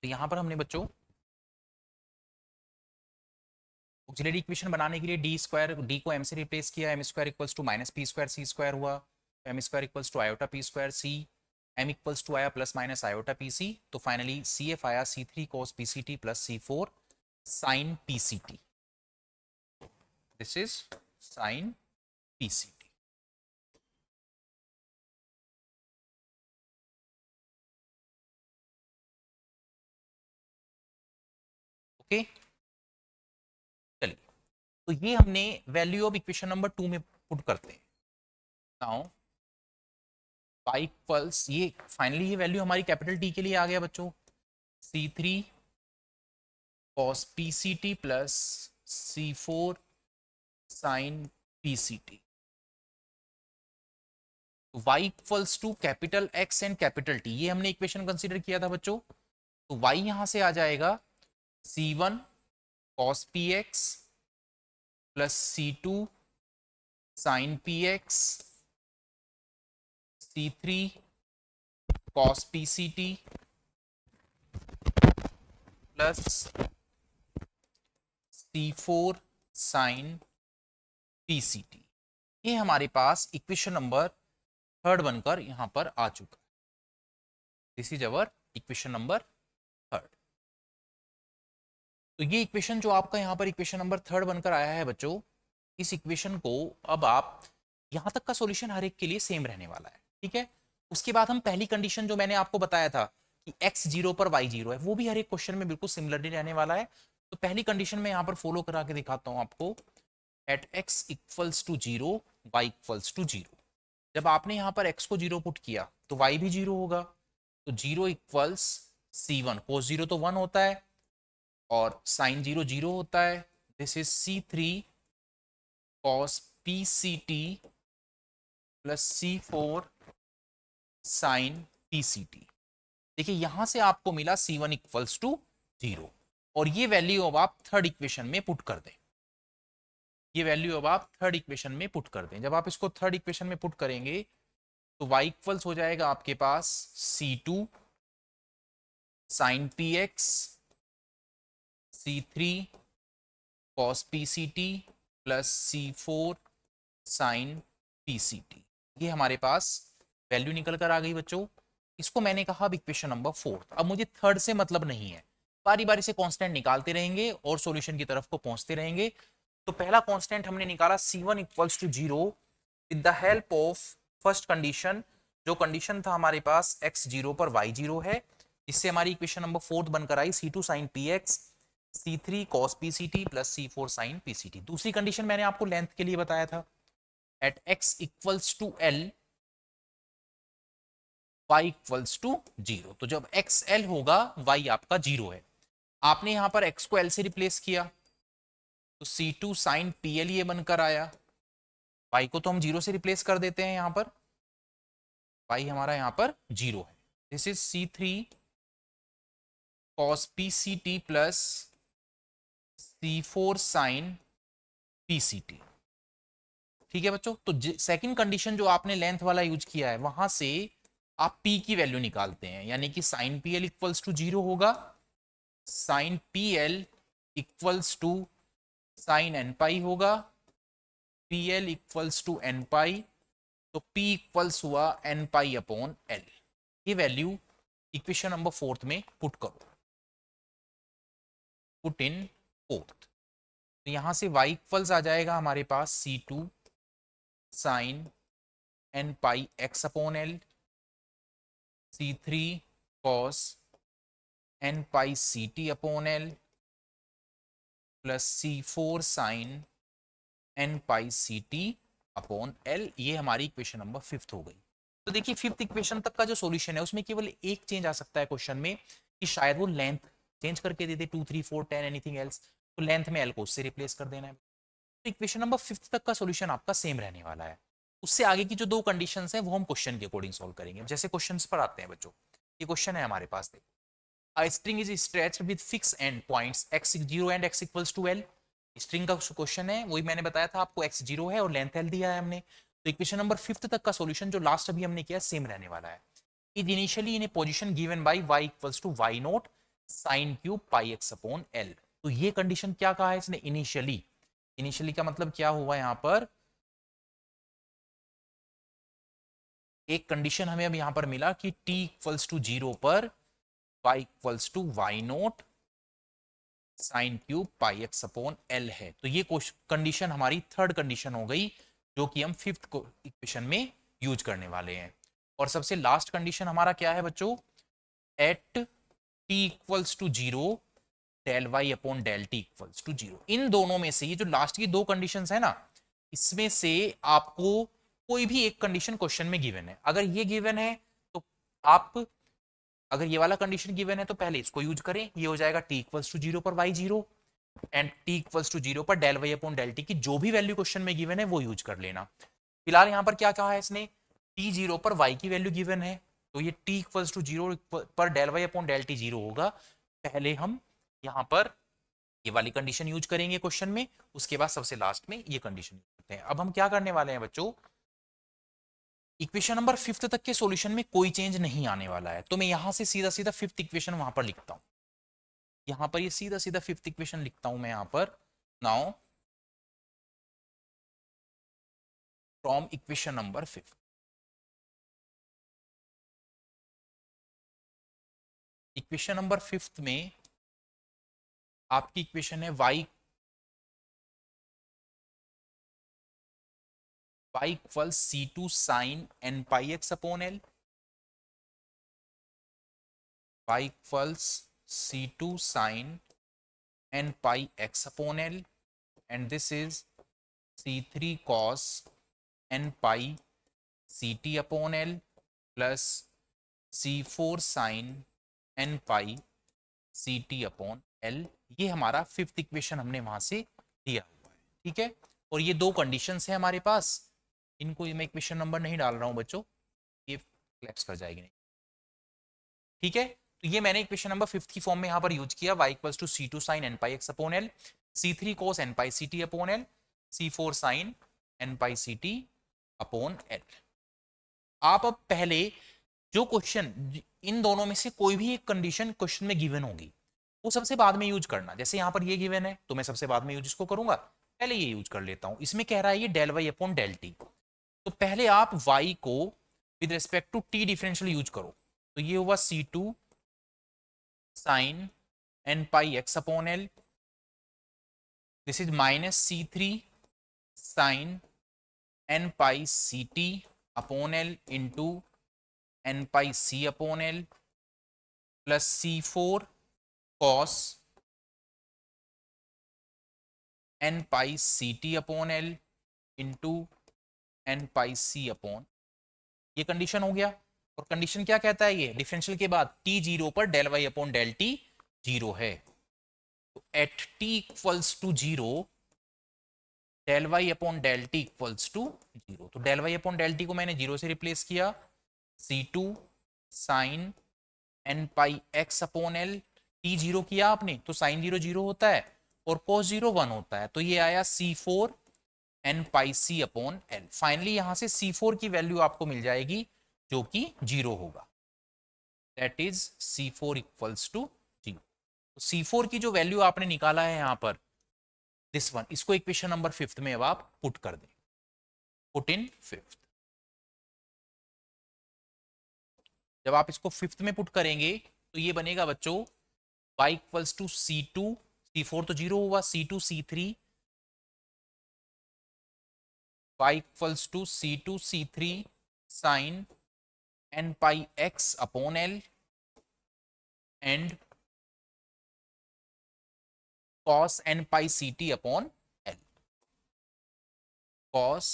तो यहाँ पर हमने बच्चों ऑक्सिलरी इक्वेशन बनाने के लिए डी स्क्वायर, डी को एम से रिप्लेस किया, M square equals to minus P square C square हुआ, M square equals to iota P square C, M equals to आया plus minus iota P C, तो finally C F आया C three cos P C T plus C four sign P C T. This is sine P C T. Okay, चलिए, तो ये हमने value of equation number 2 में put करते हैं. Now y equals, ये finally ये वैल्यू हमारी कैपिटल टी के लिए आ गया बच्चों, c three cos P C T plus C four sign P C t. y equals to capital x and capital T, ये हमने इक्वेशन कंसीडर किया था बच्चों. तो y यहां से आ जाएगा c1 cos px plus c2 sin px, c3 cos pct plus c4 sin pct. ये हमारे पास इक्वेशन नंबर थर्ड बनकर यहां पर आ चुका है. This is our equation number third. तो ये इक्वेशन जो आपका यहां पर इक्वेशन नंबर थर्ड बनकर आया है बच्चों, इस इक्वेशन को अब आप यहां तक का सॉल्यूशन हर एक के लिए सेम रहने वाला है. ठीक है, उसके बाद हम पहली कंडीशन जो मैंने आपको बताया था कि x 0 पर y 0 है, वो भी हर एक क्वेश्चन में बिल्कुल सिमिलरली रहने वाला है. तो पहली कंडीशन में यहां पर फॉलो करा के दिखाता हूं आपको. At x equals to 0 y equals to 0. जब आपने यहां पर x को 0 पुट किया तो y भी 0 होगा. तो 0 इक्वल्स c1, cos 0 तो 1 होता है और sin 0 0 होता है. This is c3 cos pct plus c4 sin pct. देखिए यहां से आपको मिला c1 इक्वल्स टू 0, और ये वैल्यू अब आप थर्ड इक्वेशन में पुट कर दें. ये वैल्यू अब आप थर्ड इक्वेशन में पुट कर दें. जब आप इसको थर्ड इक्वेशन में पुट करेंगे तो y इक्वल्स हो जाएगा आपके पास c2 sin px, c3 cos pct plus c4 sin pct. ये हमारे पास वैल्यू निकल कर आ गई बच्चों. इसको मैंने कहा अब इक्वेशन नंबर फोर्थ. अब मुझे थर्ड से मतलब नहीं है, बारी बारी से कांस्टेंट निकालते रहेंगे और सॉल्यूशन की तरफ को पहुंचते रहेंगे. तो पहला कांस्टेंट हमने निकाला c1 equals to 0 with the help of first condition. जो कंडीशन था हमारे पास x 0 पर y 0 है, इससे हमारी इक्वेशन नंबर फोर्थ बनकर आई c2 sin px, c3 cos pct plus c4 sin pct. दूसरी कंडीशन मैंने आपको लेंथ के लिए बताया था. At x equals to l y equals to 0. तो जब x l होगा y आपका 0 है. आपने यहां पर x को l से रिप्लेस किया तो c2 sin pl ये बनकर आया. y को तो हम 0 से रिप्लेस कर देते हैं, यहां पर y हमारा यहां पर 0 है. This is c3 cos pct plus c4 sin pct. ठीक है बच्चों, तो सेकंड कंडीशन जो आपने लेंथ वाला यूज किया है, वहां से आप p की वैल्यू निकालते हैं, यानी कि sin pl इक्वल्स टू 0 होगा. sin pl equals to sin n pi होगा, pl equals to n pi, तो p इक्वल्स हुआ n पाई अपॉन l. ये वैल्यू इक्वेशन नंबर फोर्थ में पुट करो, पुट इन फोर्थ. तो यहां से y इक्वल्स आ जाएगा हमारे पास c2 sin n pi x upon l, c3 cos n pi ct upon l plus c4 sin n pi ct upon l. ये हमारी इक्वेशन नंबर फिफ्थ हो गई. तो देखिए फिफ्थ इक्वेशन तक का जो सॉल्यूशन है उसमें केवल एक चेंज आ सकता है क्वेश्चन में, कि शायद वो लेंथ चेंज करके दे दे 2 3 4 10 एनीथिंग एल्स, तो लेंथ में l को उससे रिप्लेस कर देना है. तो इक्वेशन नंबर फिफ्थ तक का सॉल्यूशन आपका सेम रहने वाला है. उससे आगे की जो दो कंडीशंस हैं वो हम क्वेश्चन के अकॉर्डिंग सॉल्व करेंगे. जैसे क्वेश्चंस पर आते हैं बच्चों. ये क्वेश्चन है हमारे पास, देखो, a string is stretched with fixed end points x 0 and x equals to l. String का क्वेश्चन है, वही मैंने बताया था आपको, x 0 है और लेंथ l दिया है हमने. तो इक्वेशन नंबर फिफ्थ तक का सॉल्यूशन जो लास्ट अभी हमने किया सेम रहने वाला है. Is initially in a position given by y equals to y naught sine cube pi x upon L. तो ये कंडीशन क्या कहा है इसने, इनिशियली। इनिशियली का मतलब क्या हुआ यहां पर, एक कंडीशन हमें अब यहां पर मिला कि t इक्वल्स टू 0 पर y equals to Y note sine cube pi x upon L है। तो ये कंडीशन हमारी थर्ड कंडीशन हो गई, जो कि हम फिफ्थ इक्वेशन में यूज करने वाले हैं। और सबसे लास्ट कंडीशन हमारा क्या है बच्चों, at t equals to 0 del Y upon del T equals to 0। इन दोनों में से ये जो लास्ट की दो कंडीशंस है ना, इसमें से आपको कोई भी एक कंडीशन क्वेश्चन में गिवन है। अगर ये गिवन है तो आप, अगर ये वाला कंडीशन गिवन है तो पहले इसको यूज करें, ये हो जाएगा t इक्वल्स टू 0 पर y 0 and t equals to 0 पर del Y upon del t की जो भी वैल्यू क्वेश्चन में गिवन है वो यूज कर लेना। फिलहाल यहां पर क्या कहा है इसने, t 0 पर y की वैल्यू गिवन है, तो ये t इक्वल्स टू 0 पर del Y upon del t 0 होगा। पहले हम यहां पर ये वाली कंडीशन यूज करेंगे क्वेश्चन में, उसके बाद सबसे लास्ट में ये कंडीशन यूज करते हैं। अब हम क्या करने वाले हैं बच्चों, इक्वेशन नंबर फिफ्थ तक के सॉल्यूशन में कोई चेंज नहीं आने वाला है, तो मैं यहां से सीधा सीधा फिफ्थ इक्वेशन वहां पर लिखता हूं। यहां पर ये सीधा सीधा फिफ्थ इक्वेशन लिखता हूं मैं यहां पर। Now from equation number fifth, equation number fifth में आपकी इक्वेशन है y equals c2 sine n pi x upon l, y equals c2 sine n pi x upon l and this is c3 cos n pi ct upon l plus c4 sine n pi ct upon l। ये हमारा fifth equation हमने वहां से दिया हुआ है, ठीक है। और ये दो कंडीशंस है हमारे पास, इनको मैं इक्वेशन नंबर नहीं डाल रहा हूं बच्चों, ये क्लैप्स कर जाएगी नहीं, ठीक है। तो ये मैंने इक्वेशन नंबर फिफ्थ की फॉर्म में यहां पर यूज किया, y equals to c2 sin n pi x upon l, c3 cos n pi ct upon l, c4 sin n pi ct upon l। आप अब पहले जो क्वेश्चन, इन दोनों में से कोई भी एक कंडीशन क्वेश्चन में गिवन होगी वो सबसे बाद में यूज करना। जैसे यहां पर ये गिवन है तो मैं सबसे बाद में यूज इसको करूंगा, पहले ये यूज कर लेता हूं। इसमें कह रहा है ये del Y upon del t, तो पहले आप y को with respect to t differential use करो, तो ये हुआ c2 sine n pi x upon l, this is minus c3 sine n pi ct upon l into n pi c upon l plus c4 cos n pi ct upon l into n pi c upon, ये condition हो गया। और condition क्या कहता है, ये differential के बाद t 0 पर del Y upon del t 0 है, तो at t equals to 0 del Y upon del T equals to 0। तो del Y upon del t को मैंने 0 से रिप्लेस किया, c2 sine n pi x upon l, t 0 किया आपने तो साइन 0 0 होता है और cos 0 1 होता है, तो ये आया c4 n pi c upon l। Finally यहां से c4 की वैल्यू आपको मिल जाएगी जो कि 0 होगा, that is c4 equals to 0। तो c4 की जो वैल्यू आपने निकाला है यहां पर, दिस वन, इसको इक्वेशन नंबर फिफ्थ में अब आप पुट कर दें, पुट इन फिफ्थ। जब आप इसको फिफ्थ में पुट करेंगे तो ये बनेगा बच्चों y equals to c2, c4 तो 0 हुआ, c2 c3, y equals to c2 c3 sine n pi x upon l and cos n pi ct upon l, cos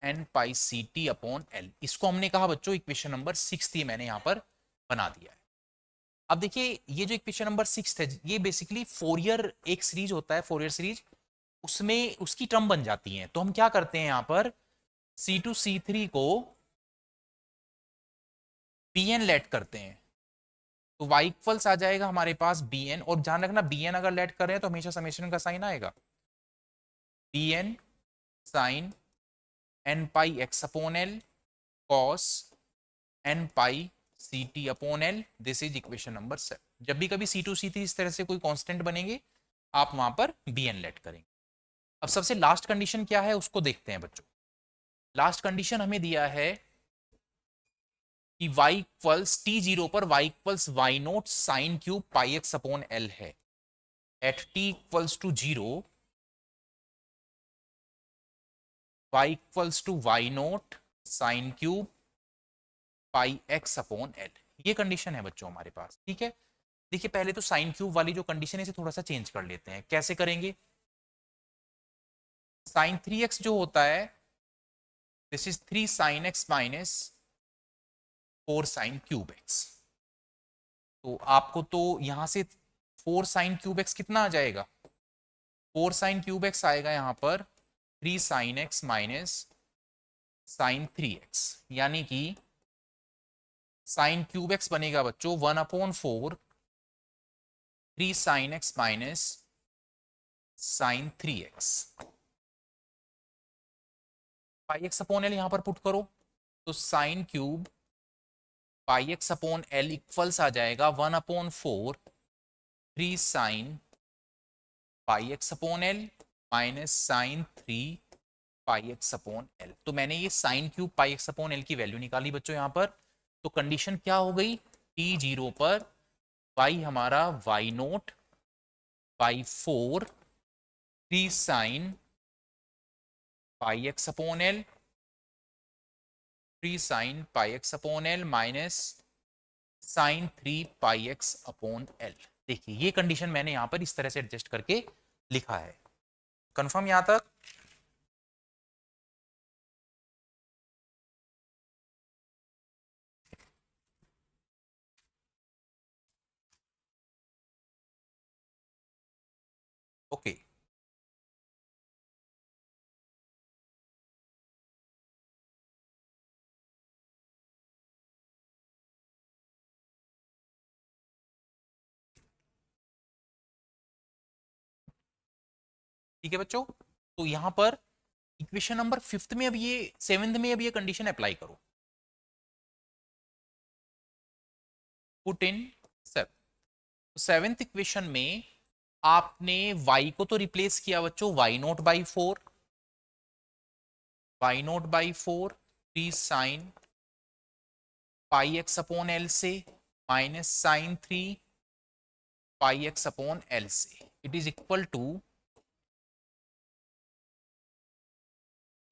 n pi ct upon l। इसको हमने कहा बच्चों equation number six, ये मैंने यहां पर बना दिया है। अब देखिए ये जो इक्वेशन नंबर सिक्स है, ये बेसिकली फोरियर एक सीरीज होता है, फोरियर सीरीज, उसमें उसकी टर्म बन जाती है। तो हम क्या करते हैं यहां पर, c2 c3 को bn लेट करते हैं, तो y इक्वल्स आ जाएगा हमारे पास bn, और ध्यान रखना bn अगर लेट कर रहे हैं तो हमेशा समेशन का साइन आएगा, bn sine n pi x upon l cos n pi C T upon l, this is equation number 7। जब भी कभी C2 C3 इस तरह से कोई कांस्टेंट बनेंगे आप वहां पर बी एन लेट करेंगे। अब सबसे लास्ट कंडीशन क्या है उसको देखते हैं बच्चों। लास्ट कंडीशन हमें दिया है कि y इक्वल्स t0 पर y equals Y note sine cube pi x upon L है। At t equals to 0 y equals to Y note sine cube pi x upon L. ये कंडीशन है बच्चों हमारे पास, ठीक है। देखिए पहले तो साइन क्यूब वाली जो कंडीशन है इसे थोड़ा सा चेंज कर लेते हैं। कैसे करेंगे? साइन 3x जो होता है this is 3 sine X minus 4 sine cube x. तो आपको तो यहां से 4 साइन क्यूब एक्स कितना आ जाएगा? 4 साइन क्यूब एक्स आएगा यहाँ पर 3 sine X minus sine 3x, यानी कि साइन क्यूब एक्स बनेगा बच्चों 1/4 3 sine X minus sine 3x। Pi x upon L यहां पर पुट करो तो sine cube pi x upon L equals आ जाएगा 1/4 3 sine pi x upon L minus sine 3 pi x upon L. तो मैंने ये sine cube pi x upon L की वैल्यू निकाली बच्चों यहाँ पर। तो कंडीशन क्या हो गई? t0 पर y हमारा y naught by 4 3 sine pi x upon l 3 sine pi x upon L minus sine 3 pi x upon l. देखिए ये कंडीशन मैंने यहां पर इस तरह से एडजस्ट करके लिखा है। कंफर्म यहां तक? ओके। ठीक है बच्चों, तो यहां पर इक्वेशन नंबर 5th में अब ये 7th में अब ये कंडीशन अप्लाई करो। पुट इन 7th इक्वेशन में आपने y को तो रिप्लेस किया बच्चों y naught by 4 3 sine pi x upon l से minus sine 3 pi x upon l से। इट इज इक्वल टू,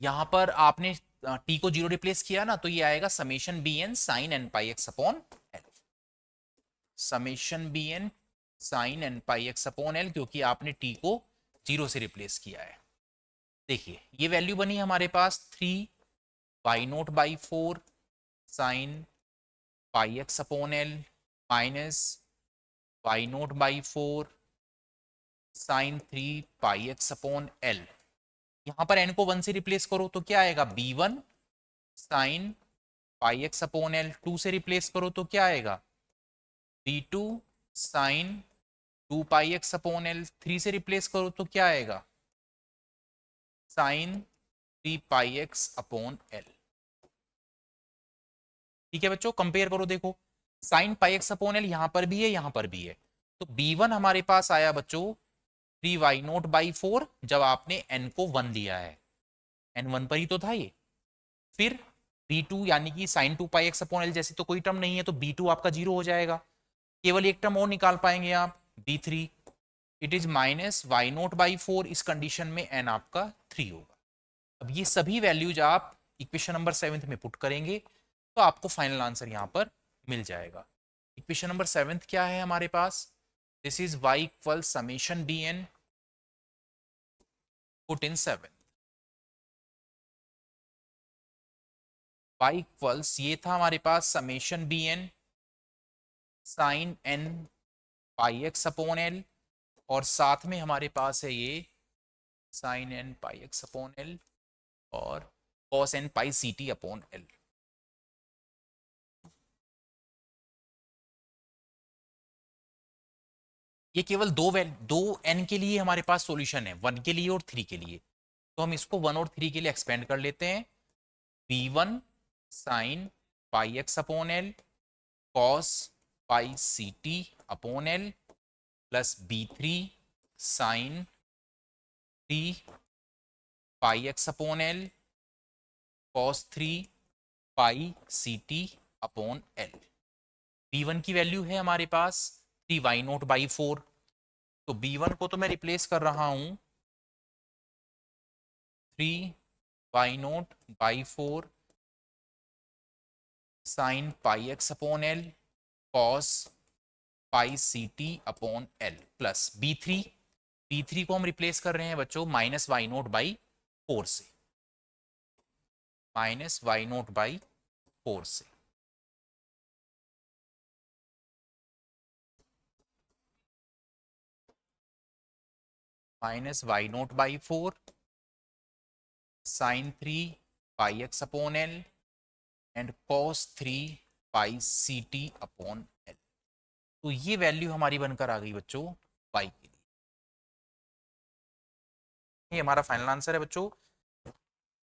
यहां पर आपने t को 0 रिप्लेस किया ना तो ये आएगा summation B N sine N pi x upon L. Summation B N sine N pi x upon L, क्योंकि आपने t को 0 से रिप्लेस किया है। देखिए ये वैल्यू बनी हमारे पास 3 y naught by 4 sine pi x upon L minus y naught by 4 sine 3 pi x upon L. यहां पर n को 1 से रिप्लेस करो तो क्या आएगा? b1 sine pi x upon L. 2 से रिप्लेस करो तो क्या आएगा? b2 साइन 2 पाई एक्स अपॉन एल। 3 से रिप्लेस करो तो क्या आएगा? Sign 3 pi x upon L. ठीक है बच्चों, कंपेयर करो। देखो sign pi x upon L यहां पर भी है यहां पर भी है, तो b1 हमारे पास आया बच्चों 3 वाई नोट बाई 4 जब आपने n को 1 लिया है, n 1 पर ही तो था ये। फिर b2 यानी कि साइन 2 पाई एक्स अपॉन एल जैसी तो कोई टर्म नहीं है, तो b2 आपका 0 हो जाएगा। केवल एक टर्म और निकाल पाएंगे आप, b3। It is minus y naught by 4। इस कंडीशन में n आपका 3 होगा। अब ये सभी वैल्यूज आप इक्वेशन नंबर 7th में पुट करेंगे तो आपको फाइनल आंसर यहां पर मिल जाएगा। इक्वेशन नंबर 7th क्या है हमारे पास? This is y equal summation B N put in 7। y equals ये था हमारे पास summation B N sine n pi x upon L, और साथ में हमारे पास है ये sine n pi x upon L और cos n pi C T upon L. ये केवल दो n के लिए हमारे पास सॉल्यूशन है, 1 के लिए और 3 के लिए। तो हम इसको 1 और 3 के लिए एक्सपेंड कर लेते हैं। b1 sine pi x upon L cos pi C T upon L plus B3 sine 3 pi x upon L cos 3 pi C T upon L. B1 की वैल्यू है हमारे पास 3y0/4, तो B1 को तो मैं रिप्लेस कर रहा हूं 3y0/4 sine pi x upon l cos pi C T upon L plus B3 को हम रिप्लेस कर रहे हैं बच्चों -y0/4 से, -y0/4 से। -y0/4 sine 3 pi x upon l and cos 3 pi C T upon L. तो ये वैल्यू हमारी बनकर आ गई बच्चों y के लिए। ये हमारा फाइनल आंसर है बच्चों,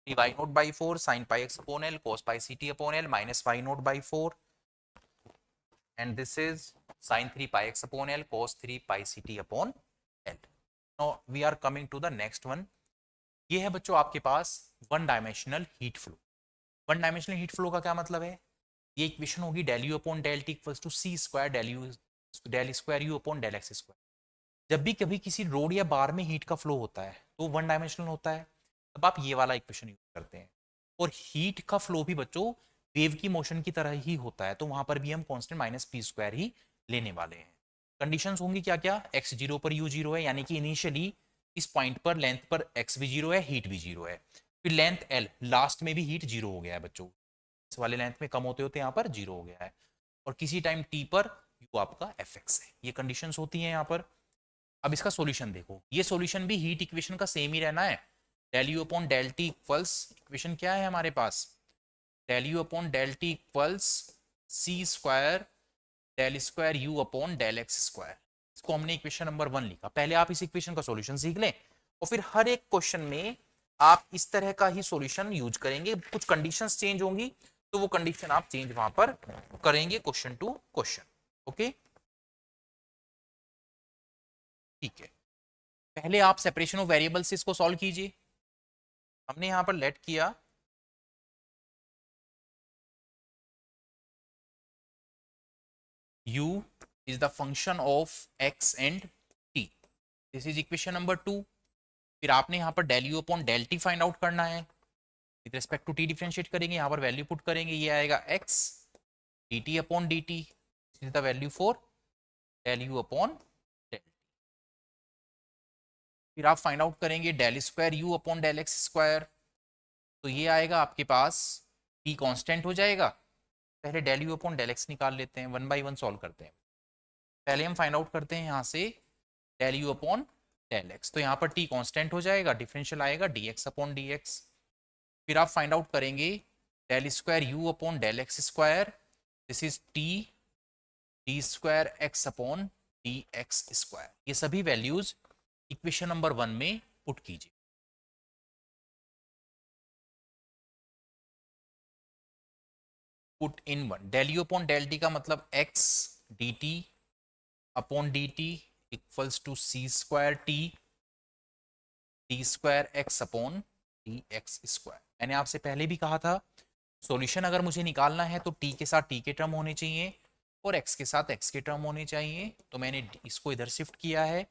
y0/4 sin pi x upon l cos pi ct upon l minus y0/4 and this is sin 3 pi x upon l cos 3 pi ct upon l. Now we are coming to the next one. ये है बच्चों आपके पास one dimensional heat flow. One dimensional heat flow का क्या मतलब है? ये इक्वेशन होगी del u upon del t equals to c square del square u upon del x square। जब भी कभी किसी रोड या बार में हीट का फ्लो होता है तो वन डायमेंशनल होता है, तब आप ये वाला इक्वेशन यूज करते हैं। और हीट का फ्लो भी बच्चों वेव की मोशन की तरह ही होता है, तो वहां पर भी हम कांस्टेंट माइनस पी स्क्वायर ही लेने वाले हैं। कंडीशंस होंगी क्या क्या? एक्स जीरो पर यू जीरो है, यानी कि इनिशियली इस पॉइंट पर लेंथ पर एक्स भी जीरो है, हीट भी जीरो है। फिर लेंथ एल, लास्ट में भी हीट जीरो हो गया है बच्चों, इस वाले लेंथ में कम होते होते यहाँ पर जीरो हो गया है। और किसी टाइम टी पर यू आपका एफ एक्स है। ये कंडीशंस होती हैं यहाँ पर। अब इसका सॉल्यूशन देखो, ये सॉल्यूशन भी हीट इक्वेशन का सेम ही रहना है। Del you upon del T equals, equation क्या है हमारे पास? Del you upon del T equals C square del square you upon del x square. इसको हमने इक्वेशन नंबर 1 लिखा। पहले आप इस इक्वेशन का सॉल्यूशन सीख लें और फिर हर एक क्वेश्चन में आप इस तरह का ही सॉल्यूशन यूज करेंगे। कुछ कंडीशंस चेंज होंगी तो वो कंडीशन आप चेंज वहां पर करेंगे क्वेश्चन टू क्वेश्चन। ओके, ठीक है। पहले आप सेपरेशन ऑफ वेरिएबल से इसको सॉल्व कीजिए। हमने यहां पर लेट किया u is the function of x and t, this is equation number 2। फिर आपने यहां पर del you upon del T find out करना है, with respect to t differentiate करेंगे, यहां पर वैल्यू पुट करेंगे, ये आएगा x dt upon dt, this is the value for del you upon del. फिर आप फाइंड आउट करेंगे del square you upon del x square, तो ये आएगा आपके पास, t कांस्टेंट हो जाएगा। पहले del you upon del x निकाल लेते हैं, वन बाई वन सॉल्व करते हैं। पहले हम फाइंड आउट करते हैं यहाँ से del you upon del x, तो यहाँ पर t कांस्टेंट हो जाएगा, डिफरेंशियल आएगा dx अपॉन dx। फिर आप फाइंड आउट करेंगे del square you upon del x square, this is t square x upon D x square. ये सभी वैल्यूज इक्वेशन नंबर 1 में पुट कीजिए। Put in one, del you upon del t का मतलब x dt upon dt equals to C square t square x upon D x square. मैंने आपसे पहले भी कहा था सॉल्यूशन अगर मुझे निकालना है तो t के साथ t के टर्म होने चाहिए और x के साथ x के टर्म होने चाहिए, तो मैंने इसको इधर शिफ्ट किया है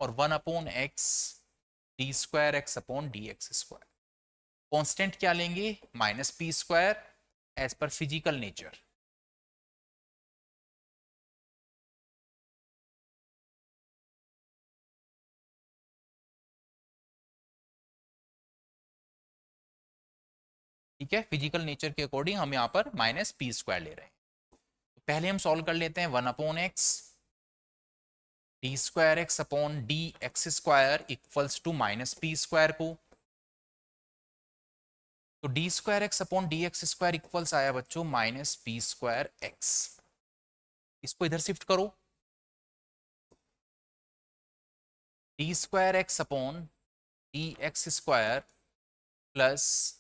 और 1 upon x D square x upon D x square. Constant क्या लेंगे? माइनस पी स्क्वायर एज पर फिजिकल नेचर। ठीक है, फिजिकल नेचर के अकॉर्डिंग हम यहाँ पर माइनस पी स्क्वायर ले रहे हैं। तो पहले हम सॉल्व कर लेते हैं 1 upon x D square x upon D x square equals to minus P square को। तो D square x upon D x square equals आया बच्चों माइनस पी स्क्वायर एक्स। इसको इधर शिफ्ट करो, d square x upon D x square plus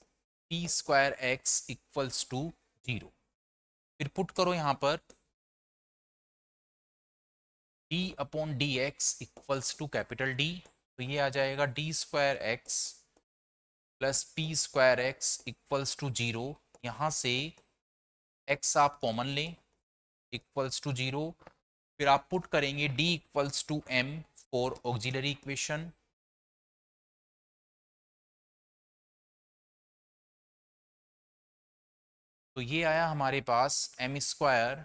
P square x equals to 0। फिर put करो यहाँ पर d upon D x equals to capital D, तो ये आ जाएगा D square x plus P square x equals to zero. यहाँ से एक्स आप कॉमन लें, इक्वल्स टू जीरो। फिर आप पुट करेंगे D equals to M for auxiliary equation. तो ये आया हमारे पास M square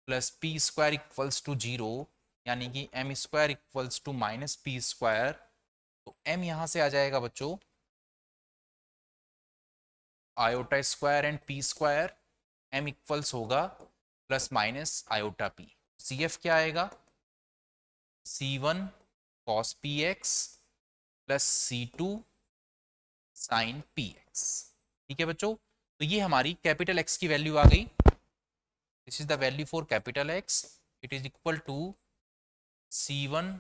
plus P square equals to zero, यानी कि M square equals to minus P square. तो एम यहाँ से आ जाएगा बच्चों iota square and P square, M equals होगा plus minus iota P. C F क्या आएगा, C one cos P x plus सी टू साइन पी एक्स। ठीक है बच्चों, तो ये हमारी कैपिटल एक्स की वैल्यू आ गई। This is the value for capital x, it is equal to c one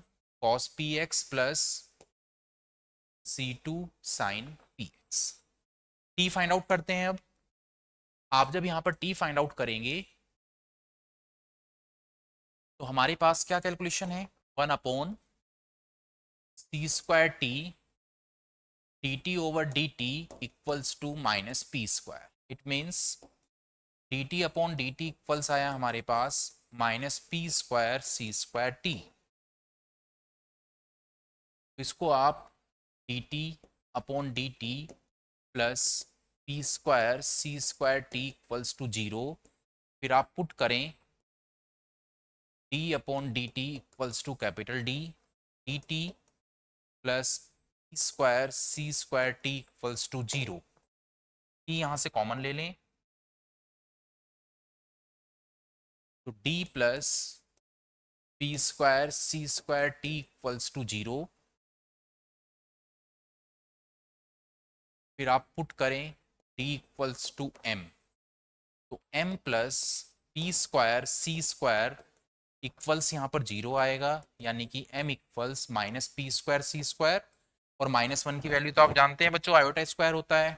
cos P x plus C two sine P x. T find out करते हैं। अब आप जब यहां पर टी फाइंड आउट करेंगे तो हमारे पास क्या कैलकुलेशन है, 1 C square T D T over D T equals to minus P square. It means D T upon D T equals आया हमारे पास माइनस पी स्क्वायर सी स्क्वायर टी। इसको आप D T upon D T plus P square C square T equals to zero. फिर आप put करें D upon D T equals to capital D, D T plus P square C square T equals to zero. T यहाँ से common ले लें, तो D plus P square C square T equals to zero. फिर आप put करें D equals to M, तो M plus P square सी square equals यहाँ पर जीरो आएगा, यानी कि M equals minus P square सी स्क्वायर। और माइनस वन की वैल्यू तो आप जानते हैं बच्चों आयोटा स्क्वायर होता है,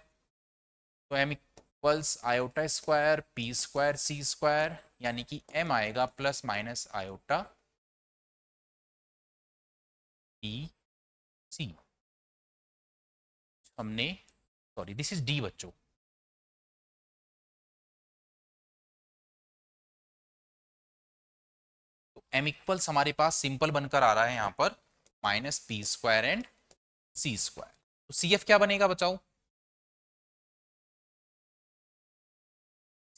तो M equals iota square P square सी स्क्वायर, यानी कि एम आएगा plus minus iota P C. हमने सॉरी दिस इज डी बच्चों, तो एम इक्वल्स हमारे पास सिंपल बनकर आ रहा है यहाँ पर minus P square and c square. तो सी एफ क्या बनेगा बचाओ,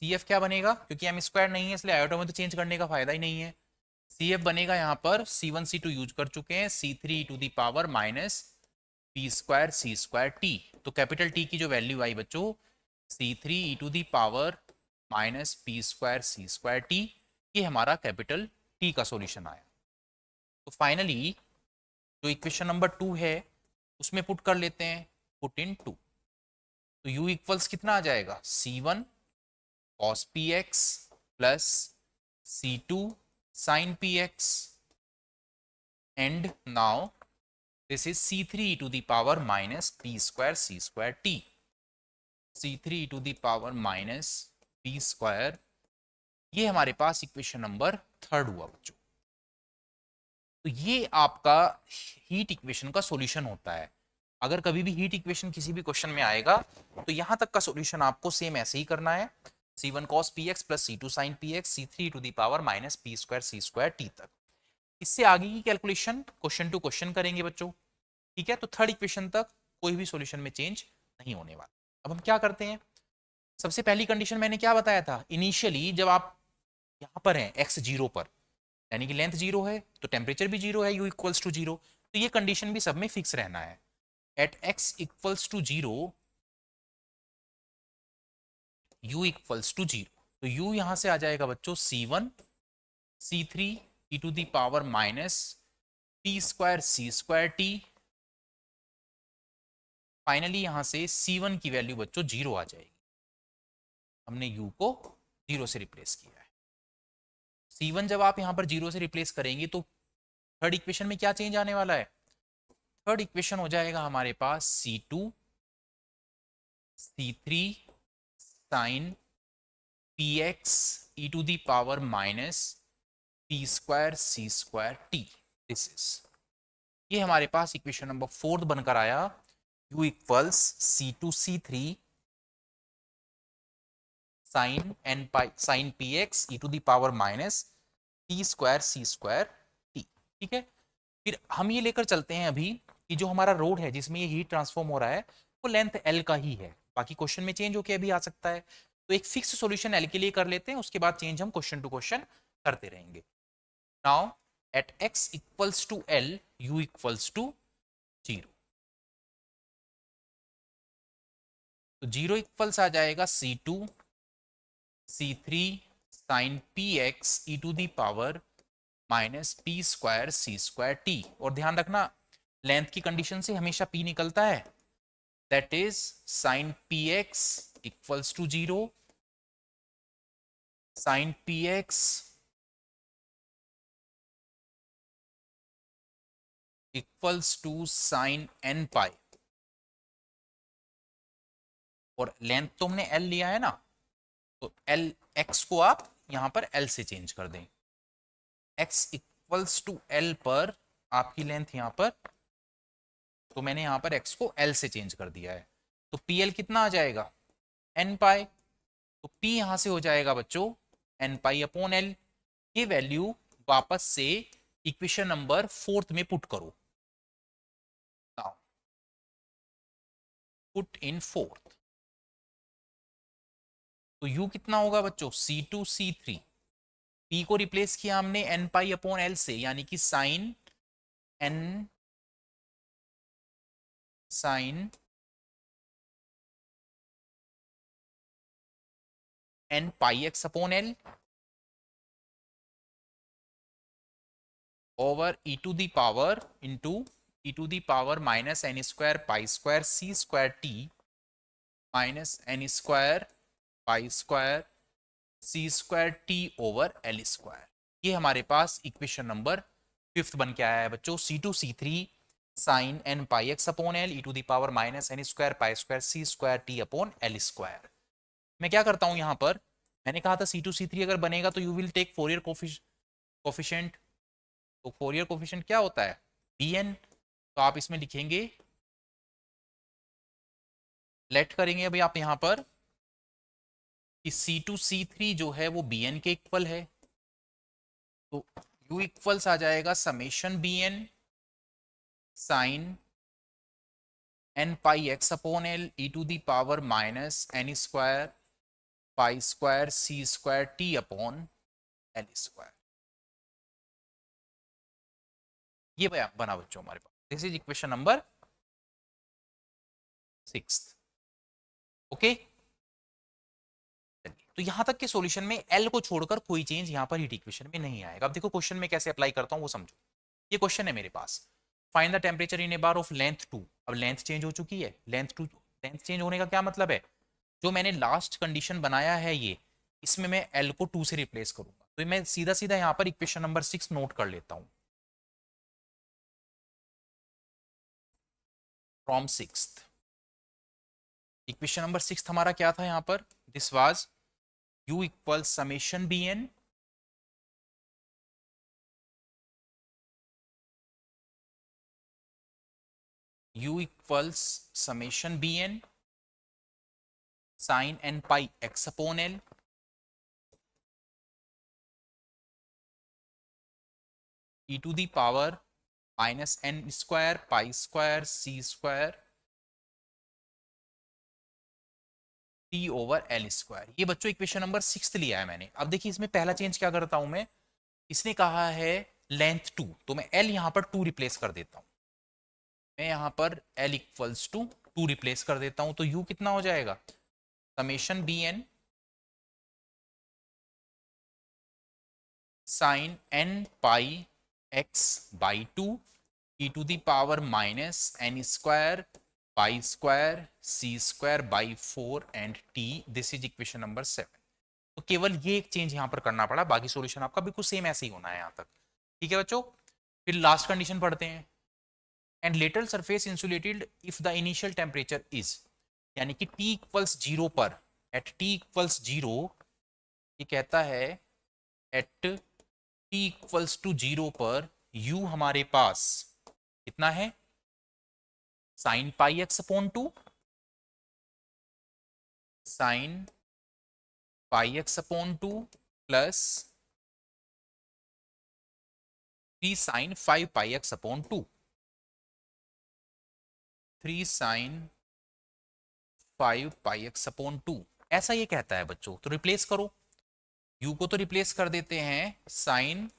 सी एफ क्या बनेगा, क्योंकि एम स्क्वायर नहीं है इसलिए आयोटा में तो चेंज करने का फायदा ही नहीं है। सी एफ बनेगा यहाँ पर c one c two use कर चुके हैं, c three to the power minus P square C square t. तो कैपिटल टी की जो वैल्यू आई बच्चों c three E to the power minus P square C square t, ये हमारा कैपिटल टी का सॉल्यूशन आया। तो फाइनली जो इक्वेशन नंबर 2 है उसमें पुट कर लेते हैं, पुट इन 2। तो u इक्वल्स कितना आ जाएगा, C one cos P x plus C two sine P X, and now this is C three to the power minus P square C square T, C three to the power minus P square. ये हमारे पास equation number 3 हुआ बच्चों। तो ये आपका heat equation का solution होता है। अगर कभी भी हीट इक्वेशन किसी भी क्वेश्चन में आएगा तो यहां तक का सॉल्यूशन आपको सेम ऐसे ही करना है, C one cos P x plus C two sine P X C three to the power minus P square C square T तक। इससे आगे की कैलकुलेशन क्वेश्चन टू क्वेश्चन करेंगे बच्चों, ठीक है। तो थर्ड इक्वेशन तक कोई भी सॉल्यूशन में चेंज नहीं होने वाला। अब हम क्या करते हैं, सबसे पहली कंडीशन मैंने क्या बताया था, इनिशियली जब आप यहाँ पर हैं एक्स जीरो पर, यानी कि लेंथ जीरो है तो टेम्परेचर भी जीरो है, यू इक्वल्स टू जीरो, तो ये कंडीशन भी सब में फिक्स रहना है। At X equals to zero U equals to zero, तो यू यहां से आ जाएगा बच्चों C one C three E to the power minus T square C square T. Finally यहां से सी वन की वैल्यू बच्चों जीरो आ जाएगी, हमने यू को जीरो से रिप्लेस किया है। सी वन जब आप यहां पर जीरो से रिप्लेस करेंगे तो थर्ड इक्वेशन में क्या चेंज आने वाला है, थर्ड इक्वेशन हो जाएगा हमारे पास C two C three sine P x E to the power minus P square C square T. This is, ये हमारे पास इक्वेशन नंबर 4 बनकर आया। u equals C2C3 sine N pi sine P x E to the power minus T square C square T. ठीक है, फिर हम ये लेकर चलते हैं अभी कि जो हमारा रोड है जिसमें ये हीट ट्रांसफॉर्म हो रहा है वो लेंथ एल का ही है, बाकी क्वेश्चन में चेंज होके अभी आ सकता है। तो एक फिक्स सॉल्यूशन एल के लिए कर लेते हैं, उसके बाद चेंज हम क्वेश्चन टू क्वेश्चन करते रहेंगे। Now at x equals to l u equals to 0। तो 0 इक्वल्स आ जाएगा C2 C3 sine P x E to the power minus P square C square t. और ध्यान रखना लेंथ की कंडीशन से हमेशा p निकलता है, that is sine P X equals to 0 sine P X equals to sine N pi. और length तो हमने l लिया है ना, तो l x को आप यहां पर l से चेंज कर दें। x इक्वल्स टू l पर आपकी लेंथ यहां पर, तो मैंने यहां पर x को l से चेंज कर दिया है। तो pl कितना आ जाएगा n पाई। तो p यहां से हो जाएगा बच्चों n पाई अपॉन l। ये वैल्यू वापस से इक्वेशन नंबर 4 में पुट करो। Now put in 4। तो u कितना होगा बच्चों C2 C3, p को रिप्लेस किया हमने n पाई अपॉन l से, यानी कि sine n pi x upon l over e to the power into e to the power minus N square pi square C square t minus N square pi square C square t over l square. ये हमारे पास equation number 5 बन के आया है बच्चों। C2 C3 sine N pi x upon L E to the power minus N square pi square C square T upon L square. मैं क्या करता हूं यहां पर, मैंने कहा था C2 C3 अगर बनेगा तो you will take Fourier coefficient. तो फोरियर कोफिशिएंट क्या होता है bn। तो आप इसमें लिखेंगे, लेट करेंगे अभी आप यहां पर कि C2 C3 जो है वो bn के इक्वल है। तो u इक्वल्स आ जाएगा summation bn sine N pi x upon L E to the power minus N square pi square C square T upon L square. ये बना बच्चों हमारे पास, this is equation number 6। Okay, तो यहां तक के सॉल्यूशन में L को छोड़कर कोई चेंज यहां पर हीट इक्वेशन में नहीं आएगा। अब देखो क्वेश्चन में कैसे अप्लाई करता हूं वो समझो। ये क्वेश्चन है मेरे पास, find the temperature in a bar of length 2। अब लेंथ चेंज हो चुकी है, लेंथ चेंज होने का क्या मतलब है, जो मैंने लास्ट कंडीशन बनाया है ये, इसमें मैं L को 2 से रिप्लेस करूंगा। तो मैं सीधा सीधा यहां पर इक्वेशन नंबर 6 नोट कर लेता हूं। फ्रॉम 6th, इक्वेशन नंबर 6 हमारा क्या था यहां पर, this was u equal summation bn u equals summation bn sine n pi x upon l e to the power minus N square pi square C square t over l square. ये बच्चों equation number 6 लिया है मैंने। अब देखिए इसमें पहला change क्या करता हूं मैं, इसने कहा है लेंथ 2, तो मैं L यहां पर 2 रिप्लेस कर देता हूं। मैं यहां पर L इक्वल्स टू 2 रिप्लेस कर देता हूं। तो U कितना हो जाएगा summation B N sine N pi x by 2 E to the power minus N square pi square C square by 4 and t. This is equation number 7। तो केवल ये एक चेंज यहां पर करना पड़ा, बाकी सॉल्यूशन आपका बिल्कुल सेम ऐसे ही होना है यहां तक। ठीक है बच्चों, फिर लास्ट कंडीशन पढ़ते हैं। And lateral surface insulated if the initial temperature is, यानी कि T इक्वल्स 0 पर, एट T इक्वल्स 0, ये कहता है at T t equals to 0 पर u हमारे पास कितना है, sine pi x upon 2, sine pi x upon 2 plus 3 sine 5 pi x upon 2, 3 sine 5 pi x upon 2, ऐसा ये कहता है बच्चों। तो रिप्लेस करो, u को तो रिप्लेस कर देते हैं साइन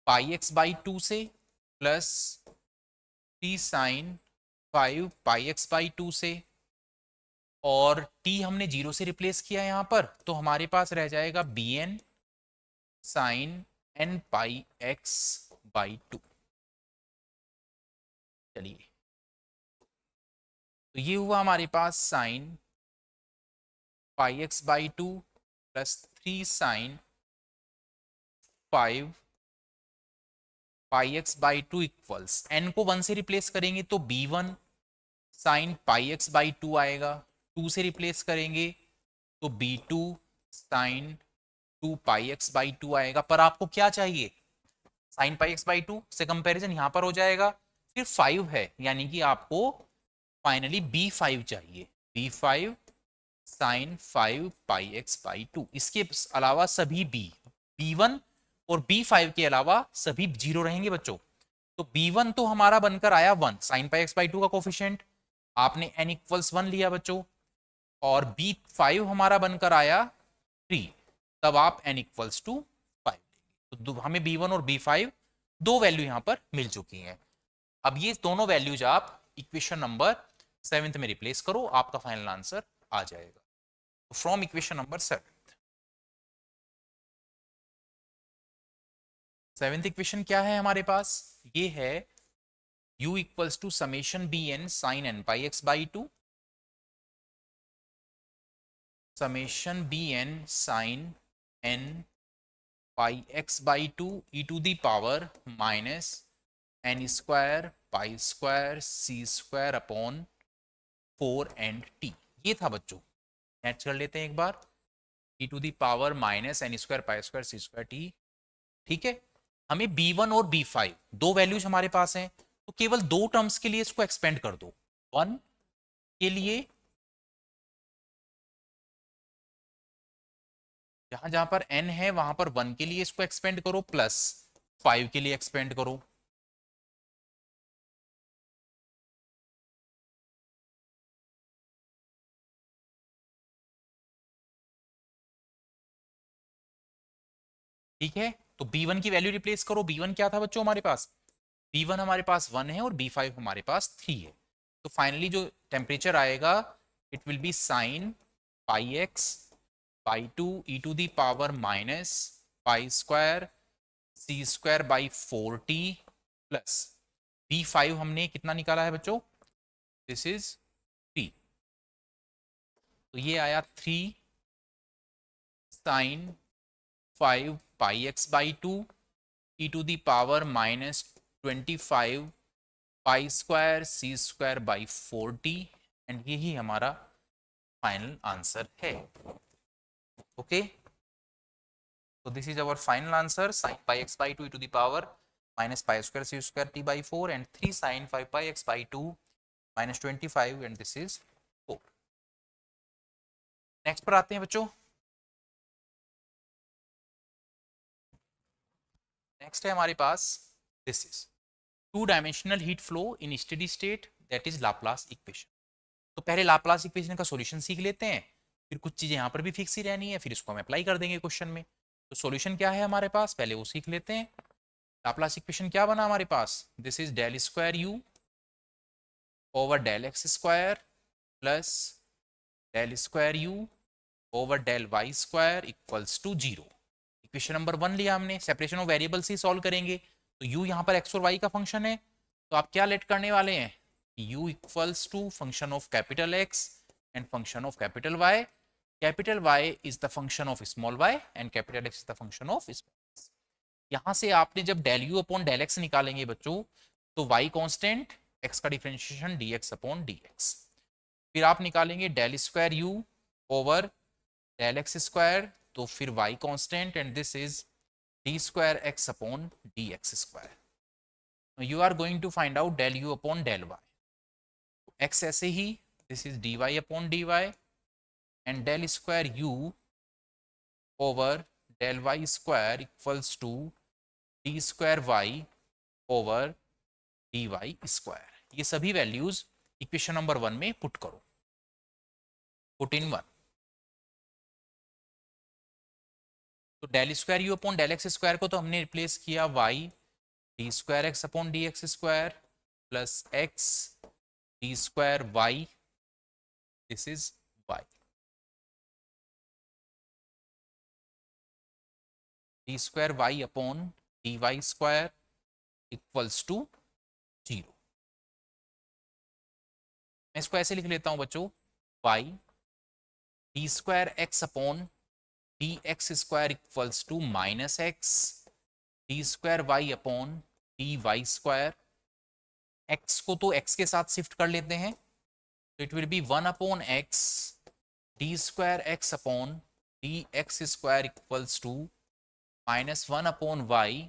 पाई एक्स बाई 2 से plus 3 sine 5 pi x by 2 से, और t हमने 0 से रिप्लेस किया यहाँ पर, तो हमारे पास रह जाएगा bn sine n pi x by 2। चलिए, तो ये हुआ हमारे पास sine pi x by 2 plus 3 sine 5 pi x by 2 equals, n को 1 से रिप्लेस करेंगे तो b1 sine pi x by 2 आएगा, 2 से रिप्लेस करेंगे तो b2 sign 2 pi x by 2 आएगा। पर आपको क्या चाहिए, साइन पाई एक्स बाई 2 से कंपैरिजन यहाँ पर हो जाएगा, फिर 5 है, यानी कि आपको फाइनली b5 चाहिए, b5 sign 5 pi x by 2। इसके अलावा सभी b1 और b5 के अलावा सभी 0 रहेंगे बच्चों। तो b1 तो हमारा बनकर आया 1, साइन पाई एक्स बाई 2 का कोफिशिएंट, आपने n इक्वल्स 1 लिया बच्चों, और b5 हमारा बनकर आया 3, तब आप n इक्वल्स टू 5 लेंगे। तो हमें b1 और b5 दो वैल्यू यहां पर मिल चुकी हैं। अब ये दोनों वैल्यूज आप इक्वेशन नंबर 7 में रिप्लेस करो, आपका फाइनल आंसर आ जाएगा। तो from equation number 7th equation क्या है हमारे पास, ये है u equals to summation B N sine N pi x by 2, summation B N sine N pi x by 2 E to the power minus N square pi square C square upon 4 and T. ये था बच्चों, नेट कर लेते हैं एक बार, E to the power minus N square pi square C square T. ठीक है, हमें b1 और b5 दो वैल्यूज हमारे पास हैं, तो केवल दो टर्म्स के लिए इसको एक्सपेंड कर दो। 1 के लिए जहां जहां पर n है वहां पर 1 के लिए इसको एक्सपेंड करो, प्लस 5 के लिए एक्सपेंड करो। ठीक है, तो b1 की वैल्यू रिप्लेस करो। b1 क्या था बच्चों हमारे पास, b1 हमारे पास 1 है और b5 हमारे पास 3 है। तो फाइनली जो टेम्परेचर आएगा it will be sine pi x by 2 E to the power minus pi square C square by 4t plus b5 हमने कितना निकाला है बच्चों, दिस इज 3, तो ये आया 3 sine 5 pi x by 2 E to the power minus 25 pi square C square by 4t, and यही हमारा फाइनल आंसर है। Okay, so this is our final answer, sin pi x by 2 e to the power minus pi square c square t by 4 and 3 sin 5 pi x by 2 minus 25, and this is 4। Next पर आते हैं बच्चों। Next है हमारे पास, this is 2 dimensional heat flow in steady state, that is Laplace equation. तो पहले Laplace equation का सॉल्यूशन सीख लेते हैं, फिर कुछ चीजें यहां पर भी फिक्स ही रहनी है, फिर इसको हम अप्लाई कर देंगे क्वेश्चन में। तो सॉल्यूशन क्या है हमारे पास, पहले वो सीख लेते हैं। लाप्लास इक्वेशन क्या बना हमारे पास, this is del square you over del x square plus del square you over del Y square equals to 0। Equation number 1 लिया हमने, सेपरेशन ऑफ वेरिएबल से सॉल्व करेंगे। तो u यहाँ पर x और y का फंक्शन है, तो आप क्या लेट करने वाले हैं, u equals to function of capital x and function of capital y। Capital Y is the function of small y and capital X is the function of small x। यहां से आपने जब del u upon del x निकालेंगे बच्चों, तो y constant, x का differentiation dx upon dx, फिर आप निकालेंगे del square u over del x square, तो फिर y constant, and this is D square x upon D x square. You are going to find out del you upon del Y. X ऐसे ही, this is D Y upon D Y and del square you over del Y square equals to D square Y over D Y square. ये सभी values equation number 1 में put करो. Put in 1. तो del square you upon del x square को तो हमने replace किया Y d square x upon D x square plus x D square y. This is y. D square Y upon D Y square equals to 0. मैं इसको ऐसे लिख लेता हूं बच्चों, y d square x upon D x square equals to minus x D square Y upon D Y square. X को तो x के साथ शिफ्ट कर लेते हैं, तो it will be 1 upon x D square x upon D x square equals to minus 1 upon y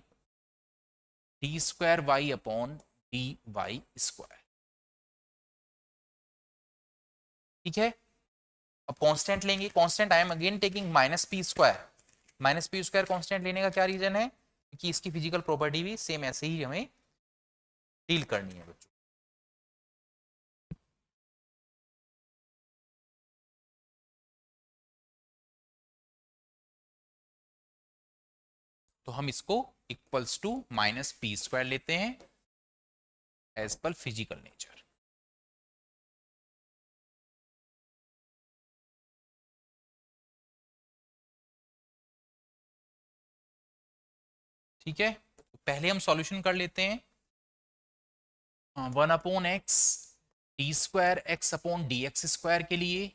d square Y upon D Y square. ठीक है. अब कांस्टेंट लेंगे. Constant I am again taking minus P square. Minus P square constant लेने का क्या reason है कि इसकी फिजिकल प्रॉपर्टी भी सेम ऐसे ही हमें डील करनी है बच्चों. तो हम इसको equals to minus P square लेते हैं एज पर फिजिकल नेचर. ठीक है. तो पहले हम सॉल्यूशन कर लेते हैं. 1 upon x D square x upon D x square के लिए,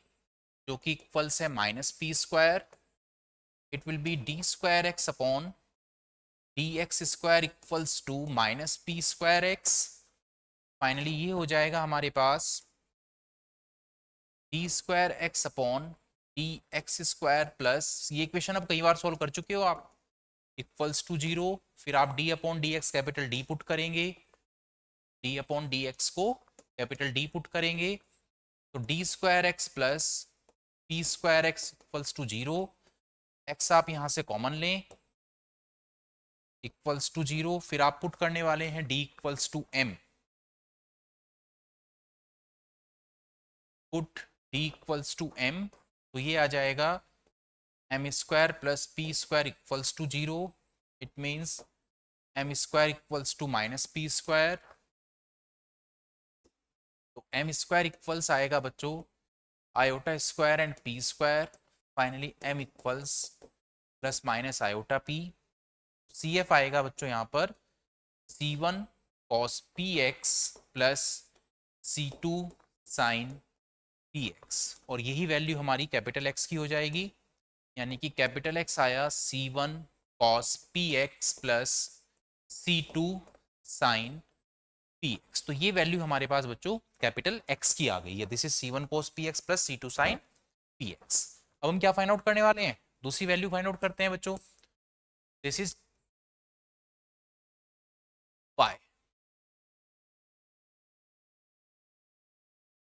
जो कि इक्वल्स है minus P square. It will be D square x upon D x square equals to minus P square X. Finally ये हो जाएगा हमारे पास D square x upon D x square plus, ये इक्वेशन अब कई बार सॉल्व कर चुके हो आप, इक्वल्स टू 0. फिर आप d upon D x capital D put करेंगे, डी अपॉन डी एक्स को कैपिटल डी पुट करेंगे, तो D square x plus P square x equals to 0. X आप यहाँ से कॉमन लें, इक्वल्स टू 0. फिर आप पुट करने वाले हैं D equals to m. Put D equals to M, तो ये आ जाएगा m square plus P square equals to 0. It means m square equals to minus P square. तो एम स्क्वायर इक्वल्स आएगा बच्चों iota square and P square. Finally m equals plus minus iota P. C F आएगा बच्चों यहाँ पर C1 cos P x plus C2 sine P x. और यही value हमारी कैपिटल एक्स की हो जाएगी, यानी कि कैपिटल एक्स आया C1 cos P x plus C2 sine P x. तो ये वैल्यू हमारे पास बच्चों कैपिटल एक्स की आ गई है. This is C1 cos P x plus C2 sine P x. अब हम क्या फाइंड आउट करने वाले हैं, दूसरी वैल्यू फाइंड आउट करते हैं बच्चों. This is y.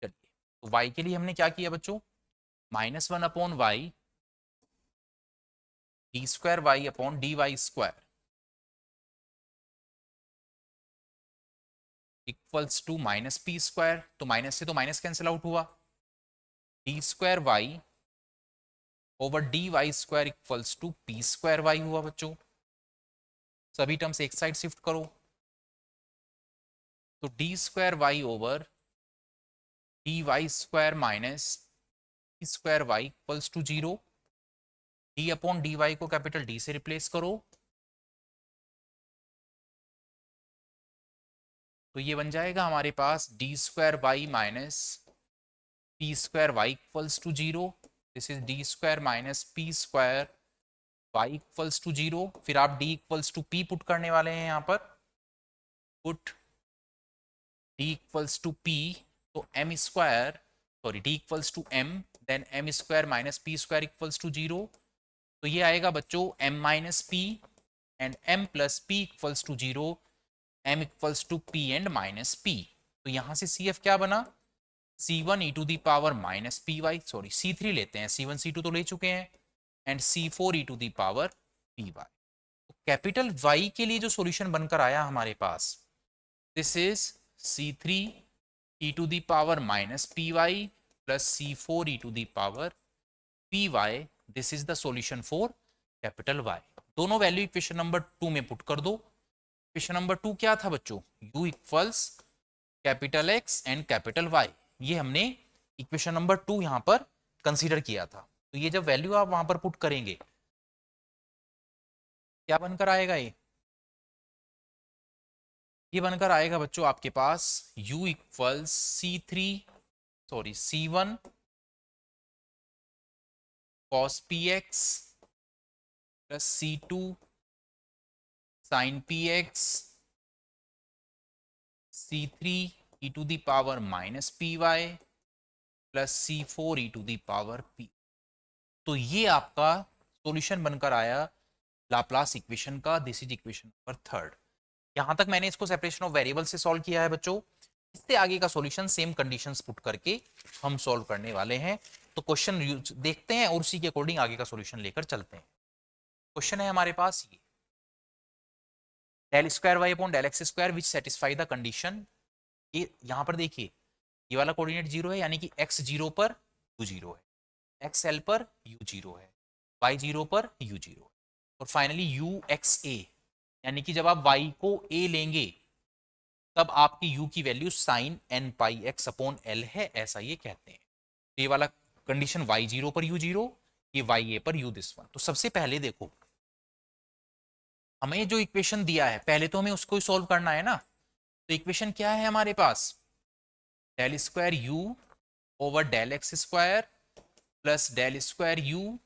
चलिए, तो y के लिए हमने क्या किया बच्चों, minus 1 upon y d square Y upon D Y square equals to minus P square. तो माइनस से तो माइनस कैंसिल आउट हुआ, d square Y over D Y square equals to p square y हुआ बच्चों. सभी terms एक side shift करो, तो D square Y over D Y square minus P square Y equals to 0. D upon D y को capital D से replace करो, तो ये बन जाएगा हमारे पास D square Y minus P square Y equals to 0. This is D square minus P square Y equals to 0. फिर आप D equals to P put करने वाले हैं यहाँ पर, put D equals to P, तो M square sorry D equals to M then M square minus P square equals to 0. तो ये आएगा बच्चों M minus P and m plus p equals to 0, m equals to p and minus p। तो यहाँ से CF क्या बना, C1 e to the power minus p y, sorry C3 लेते हैं, C1 C2 तो ले चुके हैं, and C4 e to the power p y. तो कैपिटल Y के लिए जो सॉल्यूशन बनकर आया हमारे पास, this is C3 e to the power minus p y plus C4 e to the power p y. This is the solution for capital Y। दोनों value equation number 2 में put कर दो। इक्वेशन नंबर 2 क्या था बच्चों, u equals capital X and capital Y। ये हमने equation number 2 यहां पर कंसीडर किया था। तो ये जब वैल्यू आप वहां पर पुट करेंगे, क्या बनकर आएगा, ये बनकर आएगा बच्चों आपके पास u equals C1 cos px plus C2 sin px, C3 e to the power minus p y plus C4 e to the power p। तो ये आपका सॉल्यूशन बनकर आया लाप्लास इक्वेशन का। This is equation number 3। यहां तक मैंने इसको सेपरेशन ऑफ वेरिएबल से सॉल्व किया है बच्चों। इससे आगे का सॉल्यूशन सेम कंडीशंस पुट करके हम सॉल्व करने वाले हैं। तो क्वेश्चन देखते हैं और उसी के अकॉर्डिंग आगे का सॉल्यूशन लेकर चलते हैं। क्वेश्चन है हमारे पास ये, del square Y upon del x square which satisfy the condition. ये यहां पर देखिए, ये वाला कोऑर्डिनेट 0 है, यानी कि x 0 पर u 0 है, x l पर u 0 है, y 0 पर u 0 है, और फाइनली u x a, यानी कि जब आप y को a लेंगे तब आपकी u की value sign n pi x upon l है, ऐसा ये कहते हैं। तो ये वाला कंडीशन y 0 पर u 0, ये y a पर u दिस वन। तो सबसे पहले देखो, हमें जो इक्वेशन दिया है पहले तो हमें उसको ही सॉल्व करना है ना। तो इक्वेशन क्या है हमारे पास, del square u over del x square plus del square u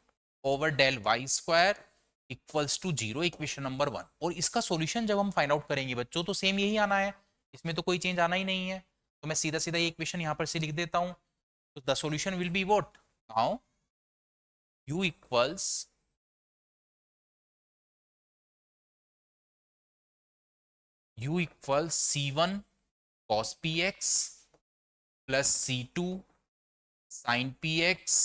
over del Y square equals to 0, equation number 1। और इसका सॉल्यूशन जब हम फाइंड आउट करेंगे बच्चों तो सेम यही आना है, इसमें तो कोई चेंज आना ही नहीं है। तो मैं सीधा सीधा ये इक्वेशन यहाँ पर से लिख देता हूँ। तो the solution will be what, now u equals C1 cos px plus C2 sin px,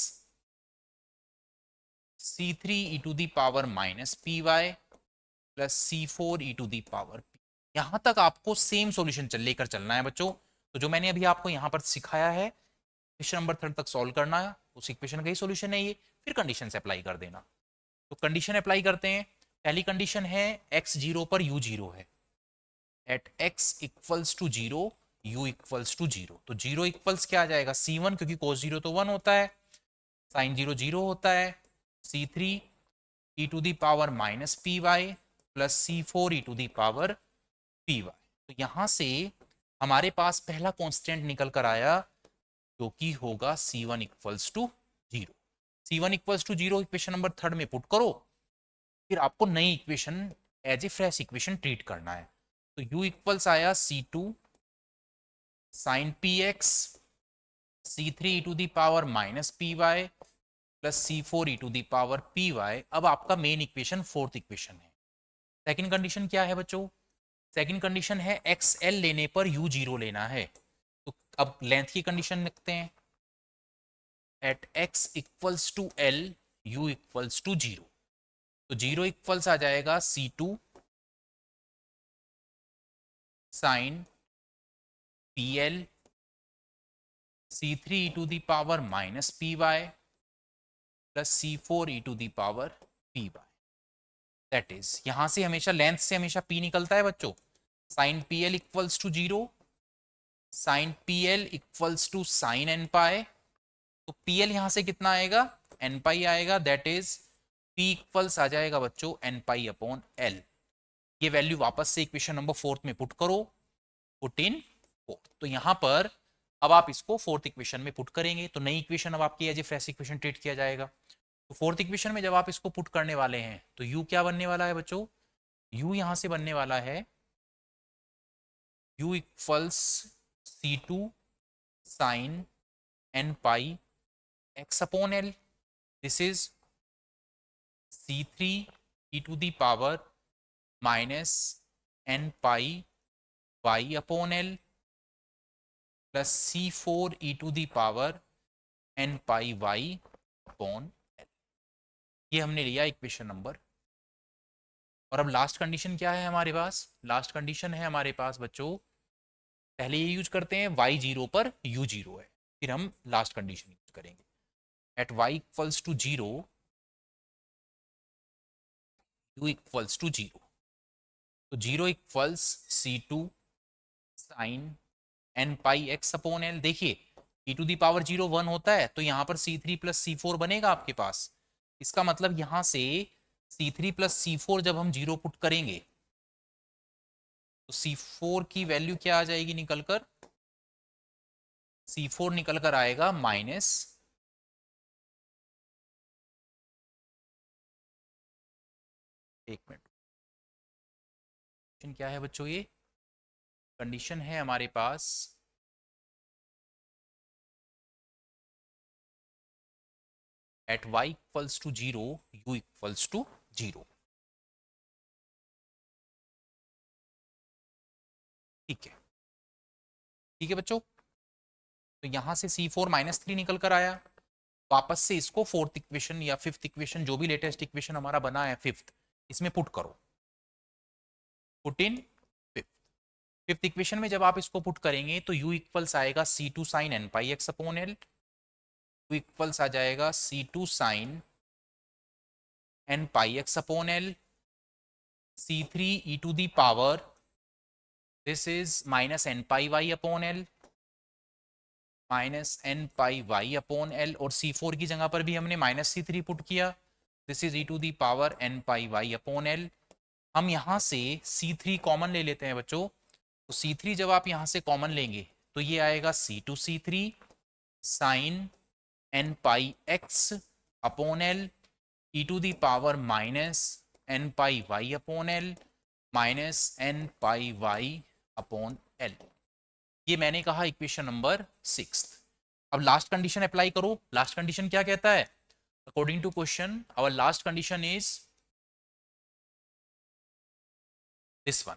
C3 e to the power minus p y plus C4 e to the power p। यहां तक आपको सेम सॉल्यूशन लेकर चलना है बच्चों। तो जो मैंने अभी आपको यहां पर सिखाया है, इक्वेशन नंबर 3 तक सॉल्व करना है, उस इक्वेशन का ही सॉल्यूशन है ये। फिर कंडीशन से अप्लाई कर देना। तो कंडीशन अप्लाई करते हैं। पहली कंडीशन है x 0 पर u 0 है, at x equals to 0 u equals to 0। तो 0 इक्वल्स क्या आ जाएगा, C1, क्योंकि cos 0 तो 1 होता है, sin 0 0 होता है, C3 e to the power minus p y plus C4 e to the power p y. तो यहां से हमारे पास पहला कांस्टेंट निकल कर आया जो कि होगा C1 equals to 0। C1 equals to 0 equation number 3 में पुट करो, फिर आपको नई equation as a fresh equation treat करना है। तो u इक्वल्स आया C2 sine P x, C3 e to the power minus p y plus C4 e to the power p y. अब आपका मेन इक्वेशन फोर्थ इक्वेशन है। Second condition क्या है बच्चों, सेकंड कंडीशन है एक्स एल लेने पर u 0 लेना है। तो अब लेंथ की कंडीशन लिखते हैं, at x equals to l u equals to 0। तो 0 इक्वल्स आ जाएगा C2 sine p l, C3 e to the power minus p y plus C4 e to the power p y. That is, यहां से हमेशा length से हमेशा p निकलता है बच्चों। Sine p l equals to 0, sine p l equals to sine N pi. तो p L यहां से कितना आएगा, एन पाई आएगा। दैट इज p इक्वल्स आ जाएगा बच्चों एन पाई अपॉन एल। ये वैल्यू वापस से इक्वेशन नंबर 4 में पुट करो, पुट इन 4। तो यहां पर अब आप इसको फोर्थ इक्वेशन में पुट करेंगे, तो नई इक्वेशन अब आपकी as a fresh equation treat किया जाएगा। तो फोर्थ इक्वेशन में जब आप इसको पुट करने वाले हैं तो u क्या बनने वाला है बच्चों, u यहां से बनने वाला है u equals C2 sine n pi x upon l। This is C3 e to the power minus n pi y upon L plus C four e to the power n pi y upon L. ये हमने लिया equation number. और अब last condition क्या है हमारे पास? Last condition है हमारे पास बच्चों, पहले ये यूज करते हैं y जीरो पर u जीरो है, फिर हम लास्ट कंडीशन यूज करेंगे। At y equals to zero u equals to zero, तो zero equals c two sine N pi x upon l. देखिए e to the power zero one होता है, तो यहाँ पर सी थ्री प्लस सी four बनेगा आपके पास। इसका मतलब यहाँ से सी थ्री प्लस सी फोर जब हम जीरो पुट करेंगे तो सी फोर की वैल्यू क्या आ जाएगी निकलकर? सी फोर निकल कर आएगा माइनस, एक मिनट, क्या है बच्चों? ये कंडीशन है हमारे पास at y equals to zero u equals to zero. ठीक है, ठीक है बच्चों। तो यहां से C4 माइनस थ्री निकल कर आया, वापस से इसको फोर्थ इक्वेशन या फिफ्थ इक्वेशन, जो भी लेटेस्ट इक्वेशन हमारा बना है फिफ्थ, इसमें पुट करो। Put in fifth. Fifth equation में जब आप इसको पुट करेंगे तो u इक्वल्स आएगा c two sine N pi x upon l, u equals आ जाएगा c two sine N pi x upon l, c three E to the power, this is minus n pi y upon L, minus n pi y upon L, और c four की जगह पर भी हमने minus c three put किया, this is e to the power n pi y upon l. हम यहाँ से सी थ्री कॉमन ले लेते हैं बच्चों, तो सी थ्री जब आप यहाँ से कॉमन लेंगे तो ये आएगा c two C three sine N pi x upon L E to the power minus n pi y upon L minus n pi y upon L. ये मैंने कहा इक्वेशन नंबर सिक्स। अब लास्ट कंडीशन अप्लाई करो। Last condition क्या कहता है? According to question our last condition is this one,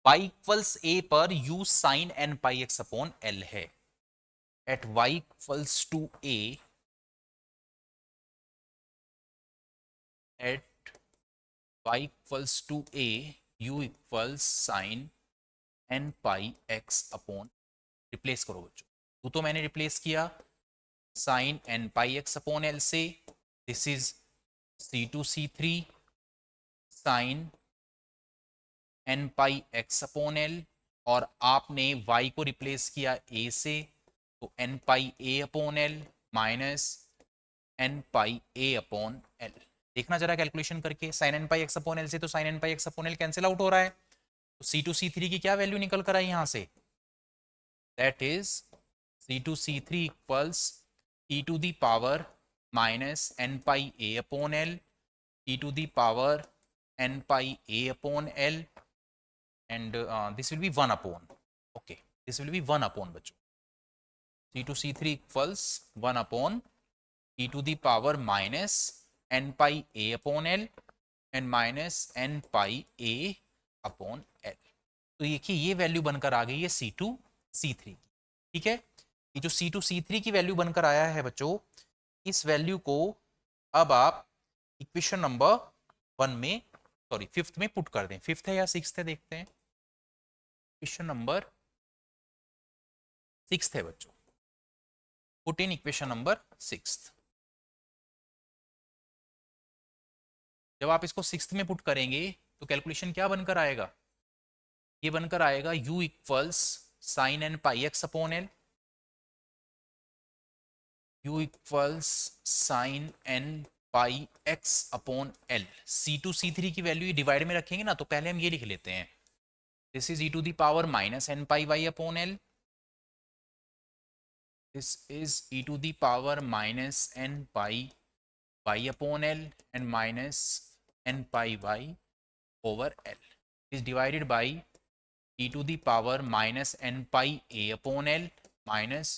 y equals a पर u sine N pi x upon L है। At y equals to a, at y equals to a u equals sine N pi x upon, replace करो बच्चों, वो तो मैंने replace किया sine N pi x upon l से, this is c two C three sine N pi x upon L, और आपने y को रिप्लेस किया a से, तो n pi a upon L minus n pi a upon l. देखना जरा calculation करके, sine N pi x upon l से तो sine N pi x upon l cancel out हो रहा है, तो सी टू सी थ्री की क्या वैल्यू निकल कर आई यहां से? That is c two C three equals e to the power minus n pi a upon L E to the power n pi a upon l, and this will be 1 upon, okay, this will be 1 upon बच्चों, c2 c3 equals 1 upon e to the power minus n pi a upon l and minus n pi a upon l। तो देखिए ये value बनकर आ गई है c2 c3 की। ठीक है, ये जो c2 c3 की वैल्यू बनकर आया है बच्चों, इस वैल्यू को अब आप इक्वेशन नंबर वन में, सॉरी फिफ्थ में पुट कर दें। फिफ्थ है या सिक्स्थ है देखते हैं। इक्वेशन नंबर सिक्स्थ है बच्चों, put in equation number sixth. जब आप इसको सिक्स्थ में पुट करेंगे तो कैलकुलेशन क्या बनकर आएगा? ये बनकर आएगा u equals sine N pi x upon l, u equals sine N pi x upon l. C two सी थ्री की वैल्यू डिवाइड में रखेंगे ना, तो पहले हम ये लिख लेते हैं, this is e to the power minus n pi y upon l, this is e to the power minus n pi y upon l and minus n pi y over l is divided by e to the power minus n pi a upon l minus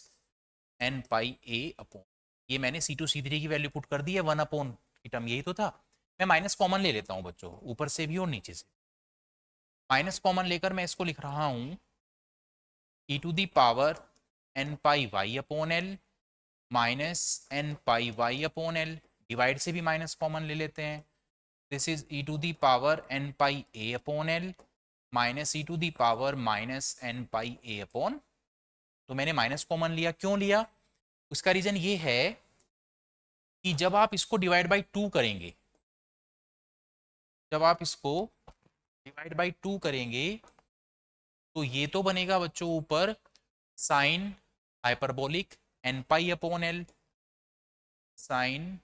n pi a upon, ये मैंने c2 c3 की value put कर दी है 1 upon की term, यही तो था। मैं माइनस कॉमन ले लेता हूँ बच्चों, ऊपर से भी और नीचे से। माइनस कॉमन लेकर मैं इसको लिख रहा हूं e to the power n pi y upon L minus n pi y upon l, divide से भी माइनस कॉमन ले लेते हैं, this is e to the power n pi a upon L minus e to the power minus n pi a upon, तो मैंने minus common लिया, क्यों लिया, उसका रीजन ये है कि जब आप इसको डिवाइड बाई 2 करेंगे, जब आप इसको डिवाइड बाई 2 करेंगे तो ये तो बनेगा बच्चों ऊपर sine hyperbolic n pi upon l, sine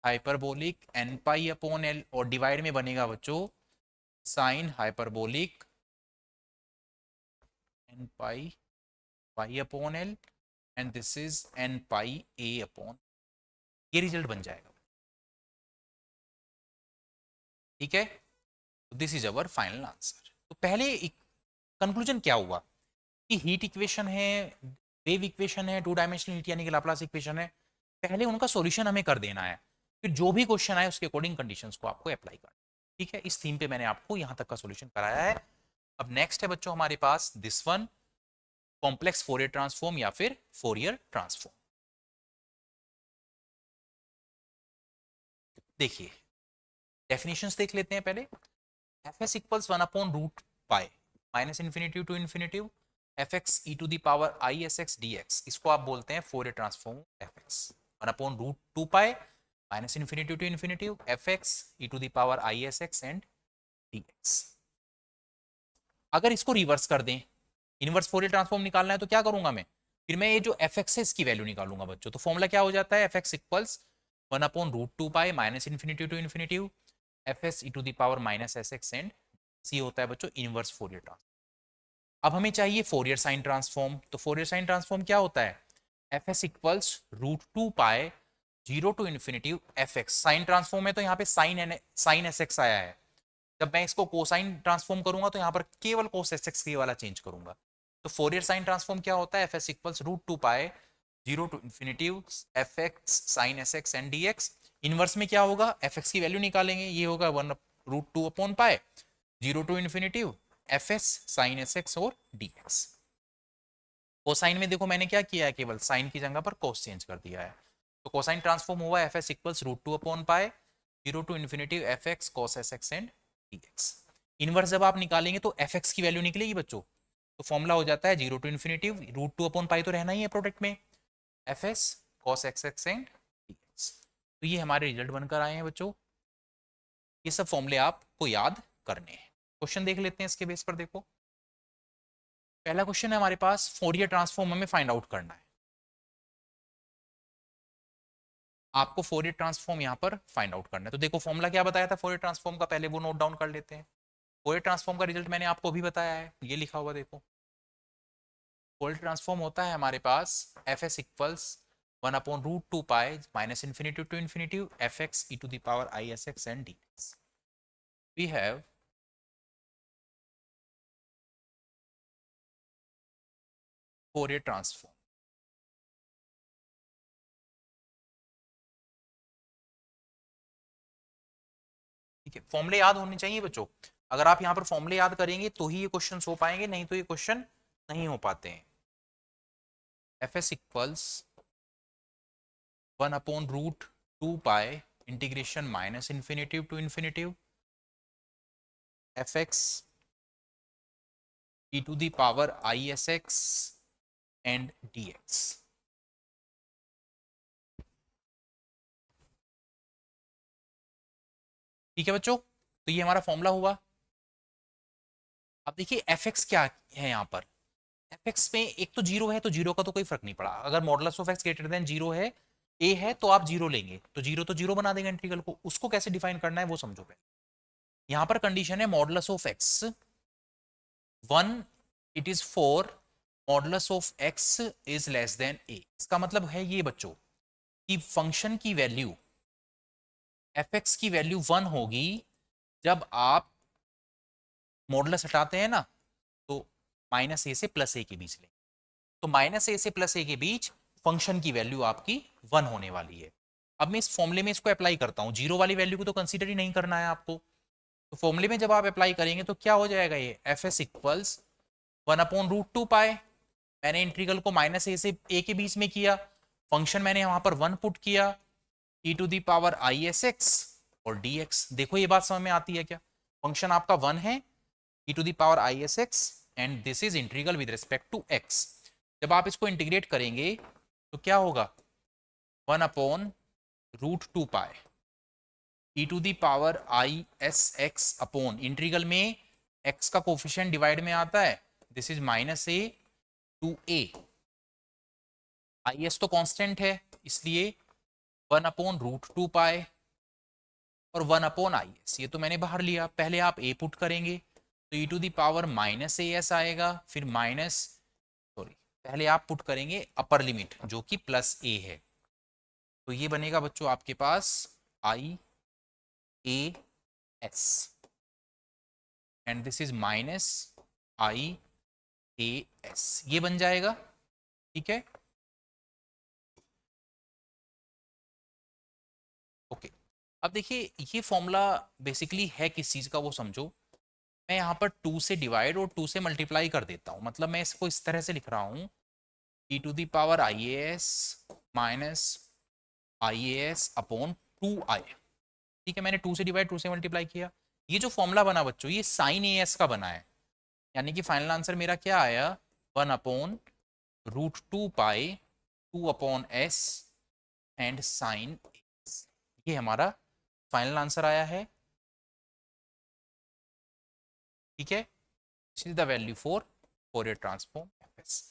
hyperbolic n pi upon L, और डिवाइड में बनेगा बच्चों sine hyperbolic n pi y upon l and this is n pi a upon, ये रिजल्ट बन जाएगा। ठीक है, this is our final answer. तो पहले कंक्लूजन क्या हुआ कि हीट इक्वेशन है, वेव इक्वेशन है, टू डायमेंशनल हीट यानी कि लाप्लास इक्वेशन है, पहले उनका सॉल्यूशन हमें कर देना है, फिर जो भी क्वेश्चन आए उसके अकॉर्डिंग कंडीशंस को आपको अप्लाई करना। ठीक है, इस थीम पे मैंने आपको यहां तक का सॉल्यूशन कराया है। अब नेक्स्ट है बच्चों हमारे पास this one, complex Fourier transform या फिर फोरियर ट्रांसफॉर्म। देखिए डेफिनेशंस देख लेते हैं पहले। F s equals 1/√π minus infinity to infinity f x E to the power i s x d x, इसको आप बोलते हैं Fourier transform f x 1/√2π minus infinity to infinity f x E to the power i s x and d x. अगर इसको reverse कर दें, inverse Fourier transform निकालना है तो क्या करूंगा मैं, फिर मैं ये जो एफ एक्स है इसकी वैल्यू निकालूंगा बच्चों। तो फॉर्मूला क्या हो जाता है, f x equals 1/√2π minus infinity to infinity f s e to the power minus s x and c होता है बच्चों इनवर्स फोरियर ट्रांसफॉर्म। अब हमें चाहिए फोरियर साइन ट्रांसफॉर्म, तो फोरियर साइन ट्रांसफॉर्म क्या होता है, f s equals √2π 0 to infinity f x, sine transform है तो यहाँ पे साइन एस एक्स आया है, जब मैं इसको कोसाइन ट्रांसफॉर्म करूंगा तो यहाँ पर केवल कोस एस एक्स के वाला चेंज करूंगा। तो फोरियर साइन ट्रांसफॉर्म क्या होता है, f s equals √2π 0 to infinity f x sine s x and d x. Inverse में क्या होगा, एफ एक्स की वैल्यू निकालेंगे, ये होगा 1√2/π 0 to infinity f s sine s x और डी एक्स। कोसाइन में देखो मैंने क्या किया है, केवल साइन की जगह पर कोस चेंज कर दिया है, तो कोसाइन ट्रांसफॉर्म हुआ f s equals √2/π 0 to infinity f x cos s x and d x. Inverse जब आप निकालेंगे तो एफ एक्स की वैल्यू निकलेगी बच्चों, तो फॉर्मूला हो जाता है 0 टू इन्फिनिटी √2/π तो रहना ही है प्रोडक्ट में, F S cos x x and d x. तो ये हमारे रिजल्ट बनकर आए हैं बच्चों, ये सब फॉर्मूले आपको याद करने हैं। क्वेश्चन देख लेते हैं इसके बेस पर। देखो पहला क्वेश्चन है हमारे पास, फोरियर ट्रांसफॉर्म हमें फाइंड आउट करना है, आपको फोरियर ट्रांसफॉर्म यहाँ पर फाइंड आउट करना है। तो देखो फॉर्मूला क्या बताया था फोरियर ट्रांसफॉर्म का, पहले वो नोट डाउन कर लेते हैं। फोरियर ट्रांसफॉर्म का रिजल्ट मैंने आपको अभी बताया है, ये लिखा हुआ देखो, फोरियर ट्रांसफॉर्म होता है हमारे पास f s equals 1/√2π minus infinity to infinity f x E to the power i s x and d x. We have Fourier transform. ठीक है, फॉर्मूले याद होने चाहिए बच्चों, अगर आप यहाँ पर फॉर्मूले याद करेंगे तो ही ये क्वेश्चन हो पाएंगे, नहीं तो ये क्वेश्चन नहीं हो पाते हैं। F s equals 1/√2π integration minus infinity to infinity f x E to the power i s x and d x. ठीक है बच्चों, तो ये हमारा फॉर्मूला हुआ। अब देखिए एफ एक्स क्या है यहाँ पर, एफ एक्स में एक तो जीरो है, तो जीरो का तो कोई फर्क नहीं पड़ा, अगर modulus of x greater than zero है, ए है तो आप जीरो लेंगे, तो जीरो बना देंगे इंटीग्रल को, उसको कैसे डिफाइन करना है वो समझो पहले। यहाँ पर कंडीशन है modulus of x 1 it is 4 modulus of x is less than a. इसका मतलब है ये बच्चों कि फंक्शन की वैल्यू एफ एक्स की वैल्यू 1 होगी जब आप मॉडुलस हटाते हैं ना, तो माइनस ए से प्लस ए के बीच लें, तो माइनस ए से प्लस ए के बीच फंक्शन की वैल्यू आपकी 1 होने वाली है। अब मैं इस फॉर्मूले में इसको अप्लाई करता हूं, जीरो वाली वैल्यू को तो कंसीडर ही नहीं करना है आपको, तो फॉर्मूले में जब आप अप्लाई करेंगे तो क्या हो जाएगा, ये एफ एस इक्वल्स 1/√2 पाई। मैंने इंटीग्रल को -a से a के बीच में किया, फंक्शन मैंने वहां पर 1 पुट किया, e⁻ISX और dx। देखो ये बात समझ में आती है क्या? फंक्शन आपका 1 है, e⁻ISX and this is integral with respect to x। जब आप इसको इंटीग्रेट करेंगे तो क्या होगा, 1/√2 पाई e⁻ISX अपॉन इंटीग्रल में x का कोफिशिएंट डिवाइड में आता है, this is -a to a। is तो कांस्टेंट है, इसलिए 1/√2 पाई और 1/is, ये तो मैंने बाहर लिया। पहले आप a पुट करेंगे तो e⁻−as आएगा, फिर पहले आप पुट करेंगे अपर लिमिट जो कि +a है, तो ये बनेगा बच्चों आपके पास IAS and this is -IAS, ये बन जाएगा। ठीक है, ओके। अब देखिए ये फॉर्मूला बेसिकली है किस चीज़ का वो समझो। मैं यहाँ पर 2 से डिवाइड और 2 से मल्टीप्लाई कर देता हूँ, मतलब मैं इसको इस तरह से लिख रहा हूँ e⁻IAS -IAS अपॉन 2i। ठीक है, मैंने 2 से डिवाइड 2 से मल्टीप्लाई किया। ये जो फॉर्मूला बना बच्चों ये साइन AS का बना है, यानी कि फाइनल आंसर मेरा क्या आया, 1/√2 पाई 2/s एंड साइन AS। ये हमारा फाइनल आंसर आया है। ठीक है, this is the value for Fourier transform fs।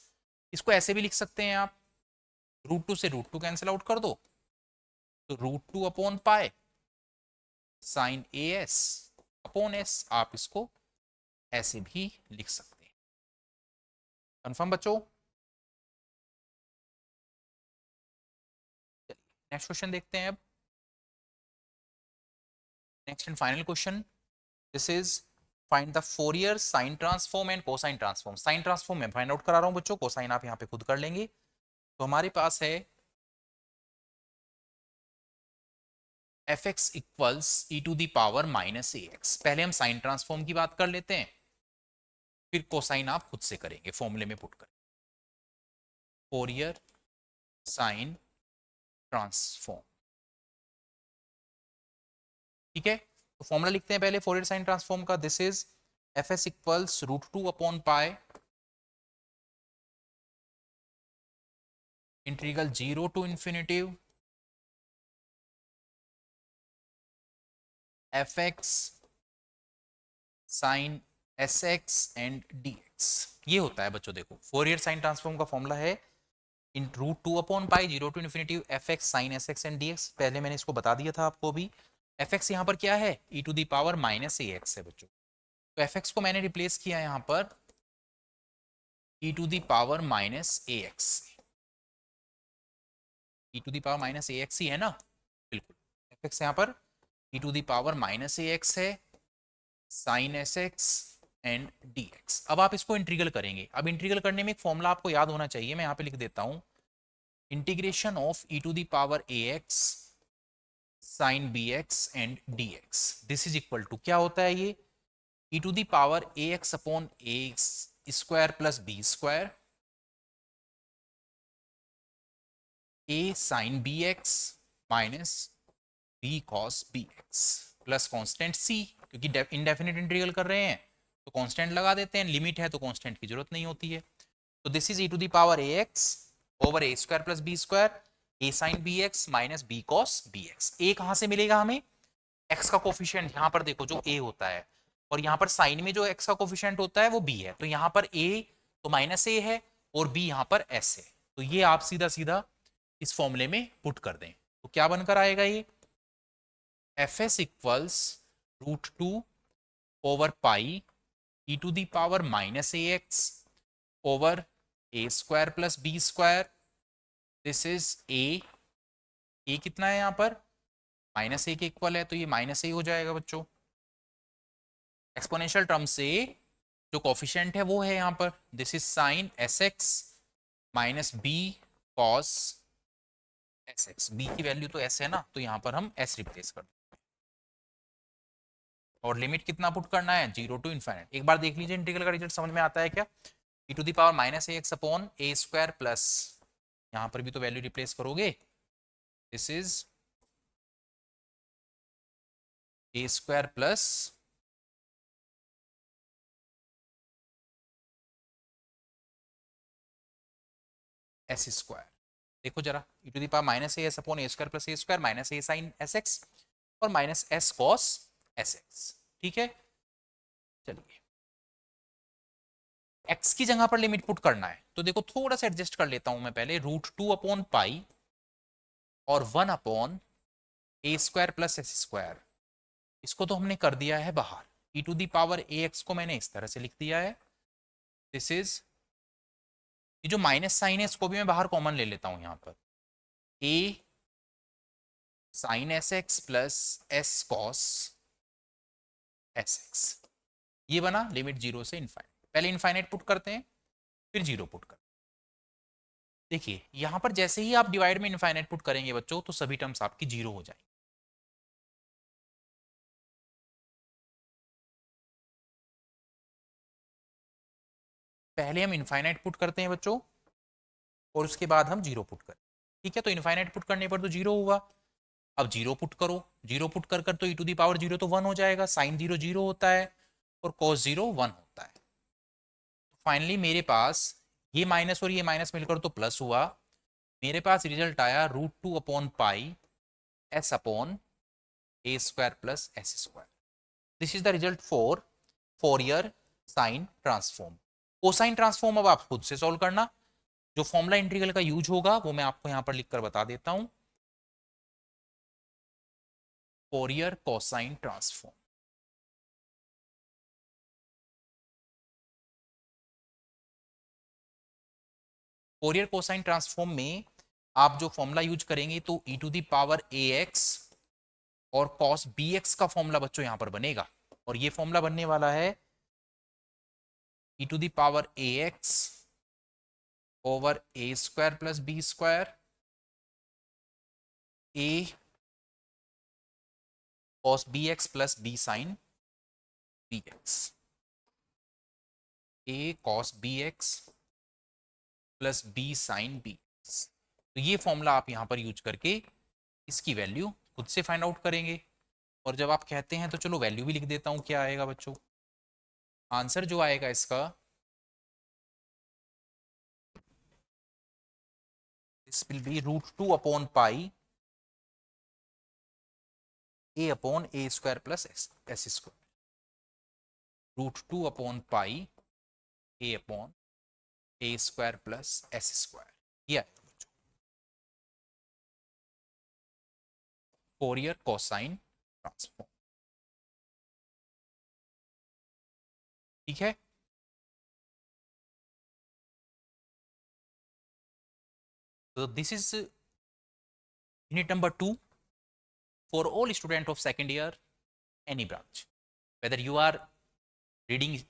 इसको ऐसे भी लिख सकते हैं आप, √2 से √2 कैंसिल आउट कर दो तो √2/पाई साइन AS अपॉन s, आप इसको ऐसे भी लिख सकते हैं। कंफर्म बच्चों? नेक्स्ट क्वेश्चन देखते हैं अब। Next and final question, this is find the Fourier sine transform and cosine transform. Sign transform मैं फाइंड आउट करा रहा हूं बच्चों, कोसाइन आप यहां पे खुद कर लेंगे। तो हमारे पास है fx इक्वल्स e⁻−ax। पहले हम साइन ट्रांसफॉर्म की बात कर लेते हैं, फिर कोसाइन आप खुद से करेंगे, फॉर्मूले में पुट करें। फोरियर साइन ट्रांसफॉर्म, ठीक है। तो फॉर्मूला लिखते हैं पहले फोरियर साइन ट्रांसफॉर्म का, दिस इज fs इक्वल्स √2/पाई integral 0 to ∞ fx sine sx and dx। ये होता है बच्चों, देखो फोरियर साइन ट्रांसफॉर्म का फॉर्मूला है इन √2/पाई 0 to ∞ fx sine sx and dx। पहले मैंने इसको बता दिया था आपको भी। fx यहाँ पर क्या है, e⁻−ax है बच्चों, तो fx को मैंने रिप्लेस किया यहाँ पर e⁻−ax। e⁻−ax ही है ना, बिल्कुल। fx यहाँ पर e⁻−ax है, साइन sx एंड dx। अब आप इसको इंटीग्रल करेंगे। अब इंटीग्रल करने में एक फॉर्मूला आपको याद होना चाहिए, मैं यहाँ पे लिख देता हूँ, integration of e⁻ax sine bx and dx, this is equal to क्या होता है ये, e⁻ax upon a square plus b square a sine bx minus b cos bx plus constant c, क्योंकि इंडेफिनिट इंटीग्रल कर रहे हैं तो कांस्टेंट लगा देते हैं, लिमिट है तो कांस्टेंट की जरूरत नहीं होती है। तो this is e⁻ax over a square plus b square a sine bx minus b cos bx। a कहां से मिलेगा हमें, x का कोफिशिएंट यहाँ पर देखो जो a होता है, और यहाँ पर साइन में जो x का कोफिशिएंट होता है वो b है, तो यहाँ पर a तो -a है और b यहाँ पर s है। तो ये आप सीधा सीधा इस फॉर्मूले में पुट कर दें तो क्या बनकर आएगा, ये fs इक्वल्स √2/पाई e⁻−ax over a square plus b square, this is a कितना है यहाँ पर -a के इक्वल है, तो ये -a हो जाएगा बच्चों। एक्सपोनेंशियल टर्म से जो कोफिशिएंट है वो है यहाँ पर, this is sign sx minus b cos sx। b की वैल्यू तो s है ना, तो यहाँ पर हम s रिप्लेस कर दें। और लिमिट कितना पुट करना है, 0 टू इन्फाइनाइट। एक बार देख लीजिए इंटीग्रल का रिजल्ट समझ में आता है क्या, e to the power minus a x upon a square plus, यहां पर भी तो वैल्यू रिप्लेस करोगे, this is a square plus s square. देखो जरा, e to the power minus a s upon a square plus a square minus a sine s x और minus s cos s x. ठीक है, चलिए x की जगह पर limit put करना है, तो देखो थोड़ा सा एडजस्ट कर लेता हूं मैं पहले, √2 अपॉन पाई और 1 upon a square plus s square, इसको तो हमने कर दिया है बाहर, e to the power a x को मैंने इस तरह से लिख दिया है, दिस इज, ये जो माइनस साइन है इसको भी मैं बाहर कॉमन ले लेता हूं यहां पर, a sine s x plus s cos s x, ये बना लिमिट 0 से इनफाइनाइट। पहले इनफाइनाइट पुट करते हैं फिर 0 पुट करते हैं। देखिए यहां पर जैसे ही आप डिवाइड में इनफाइनाइट पुट करेंगे बच्चों, तो सभी टर्म्स आपकी 0 हो जाएंगी। पहले हम इनफाइनाइट पुट करते हैं बच्चों और उसके बाद हम 0 पुट करें। ठीक है, तो इनफाइनाइट पुट करने पर तो 0 हुआ, अब 0 पुट करो, 0 पुट कर कर तो e टू दी पावर 0 तो 1 हो जाएगा, साइन 0 0 होता है और कॉस 0 1 होता है। तो फाइनली मेरे पास ये माइनस और ये माइनस मिलकर तो प्लस हुआ, मेरे पास रिजल्ट आया √2 upon pi S upon a square plus s square. This is the result for Fourier sine transform. Cosine transform अब आप खुद से सॉल्व करना, जो फॉर्मूला इंटीग्रल का यूज होगा वो मैं आपको यहां पर लिखकर बता देता हूं, Fourier cosine transform. Fourier cosine transform में आप जो फॉर्मूला यूज करेंगे तो e to the power a x और cos bx का फॉर्मूला बच्चों यहां पर बनेगा, और ये फॉर्मूला बनने वाला है e to the power a x over a square plus b square a cos bx plus b sine bx, a cos bx plus b sine bx। तो ये फॉर्मूला आप यहां पर यूज करके इसकी वैल्यू खुद से फाइंड आउट करेंगे, और जब आप कहते हैं तो चलो वैल्यू भी लिख देता हूं, क्या आएगा बच्चों, आंसर जो आएगा इसका, this will be √2 upon pi a upon a square plus s square, √2 upon pi a upon a square plus s square, ये आएगा बच्चों फोरियर कोसाइन ट्रांसफॉर्म। ठीक है, so this is unit number 2 for all student of second year any branch, whether you are reading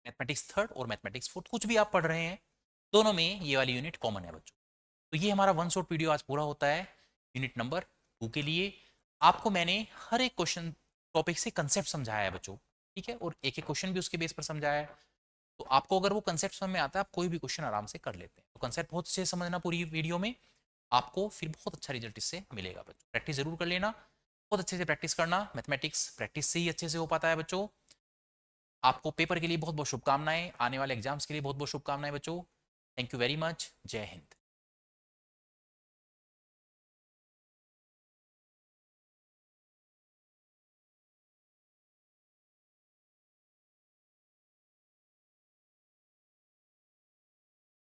mathematics third और mathematics fourth, कुछ भी आप पढ़ रहे हैं, दोनों में ये वाली यूनिट कॉमन है बच्चों। तो ये हमारा वन शॉट वीडियो आज पूरा होता है यूनिट नंबर 2 के लिए। आपको मैंने हर एक क्वेश्चन टॉपिक से कंसेप्ट समझाया है बच्चों, ठीक है, और एक एक क्वेश्चन भी उसके बेस पर समझाया है, तो आपको अगर वो कंसेप्ट समझ में आता है आप कोई भी क्वेश्चन आराम से कर लेते हैं। तो कंसेप्ट बहुत अच्छे से समझना पूरी वीडियो में, आपको फिर बहुत अच्छा रिजल्ट इससे मिलेगा बच्चों। प्रैक्टिस जरूर कर लेना, बहुत अच्छे से प्रैक्टिस करना, मैथमेटिक्स प्रैक्टिस से ही अच्छे से हो पाता है बच्चों। आपको पेपर के लिए बहुत बहुत शुभकामनाएं, आने वाले एग्जाम्स के लिए बहुत बहुत शुभकामनाएं बच्चों। थैंक यू वेरी मच, जय हिंद।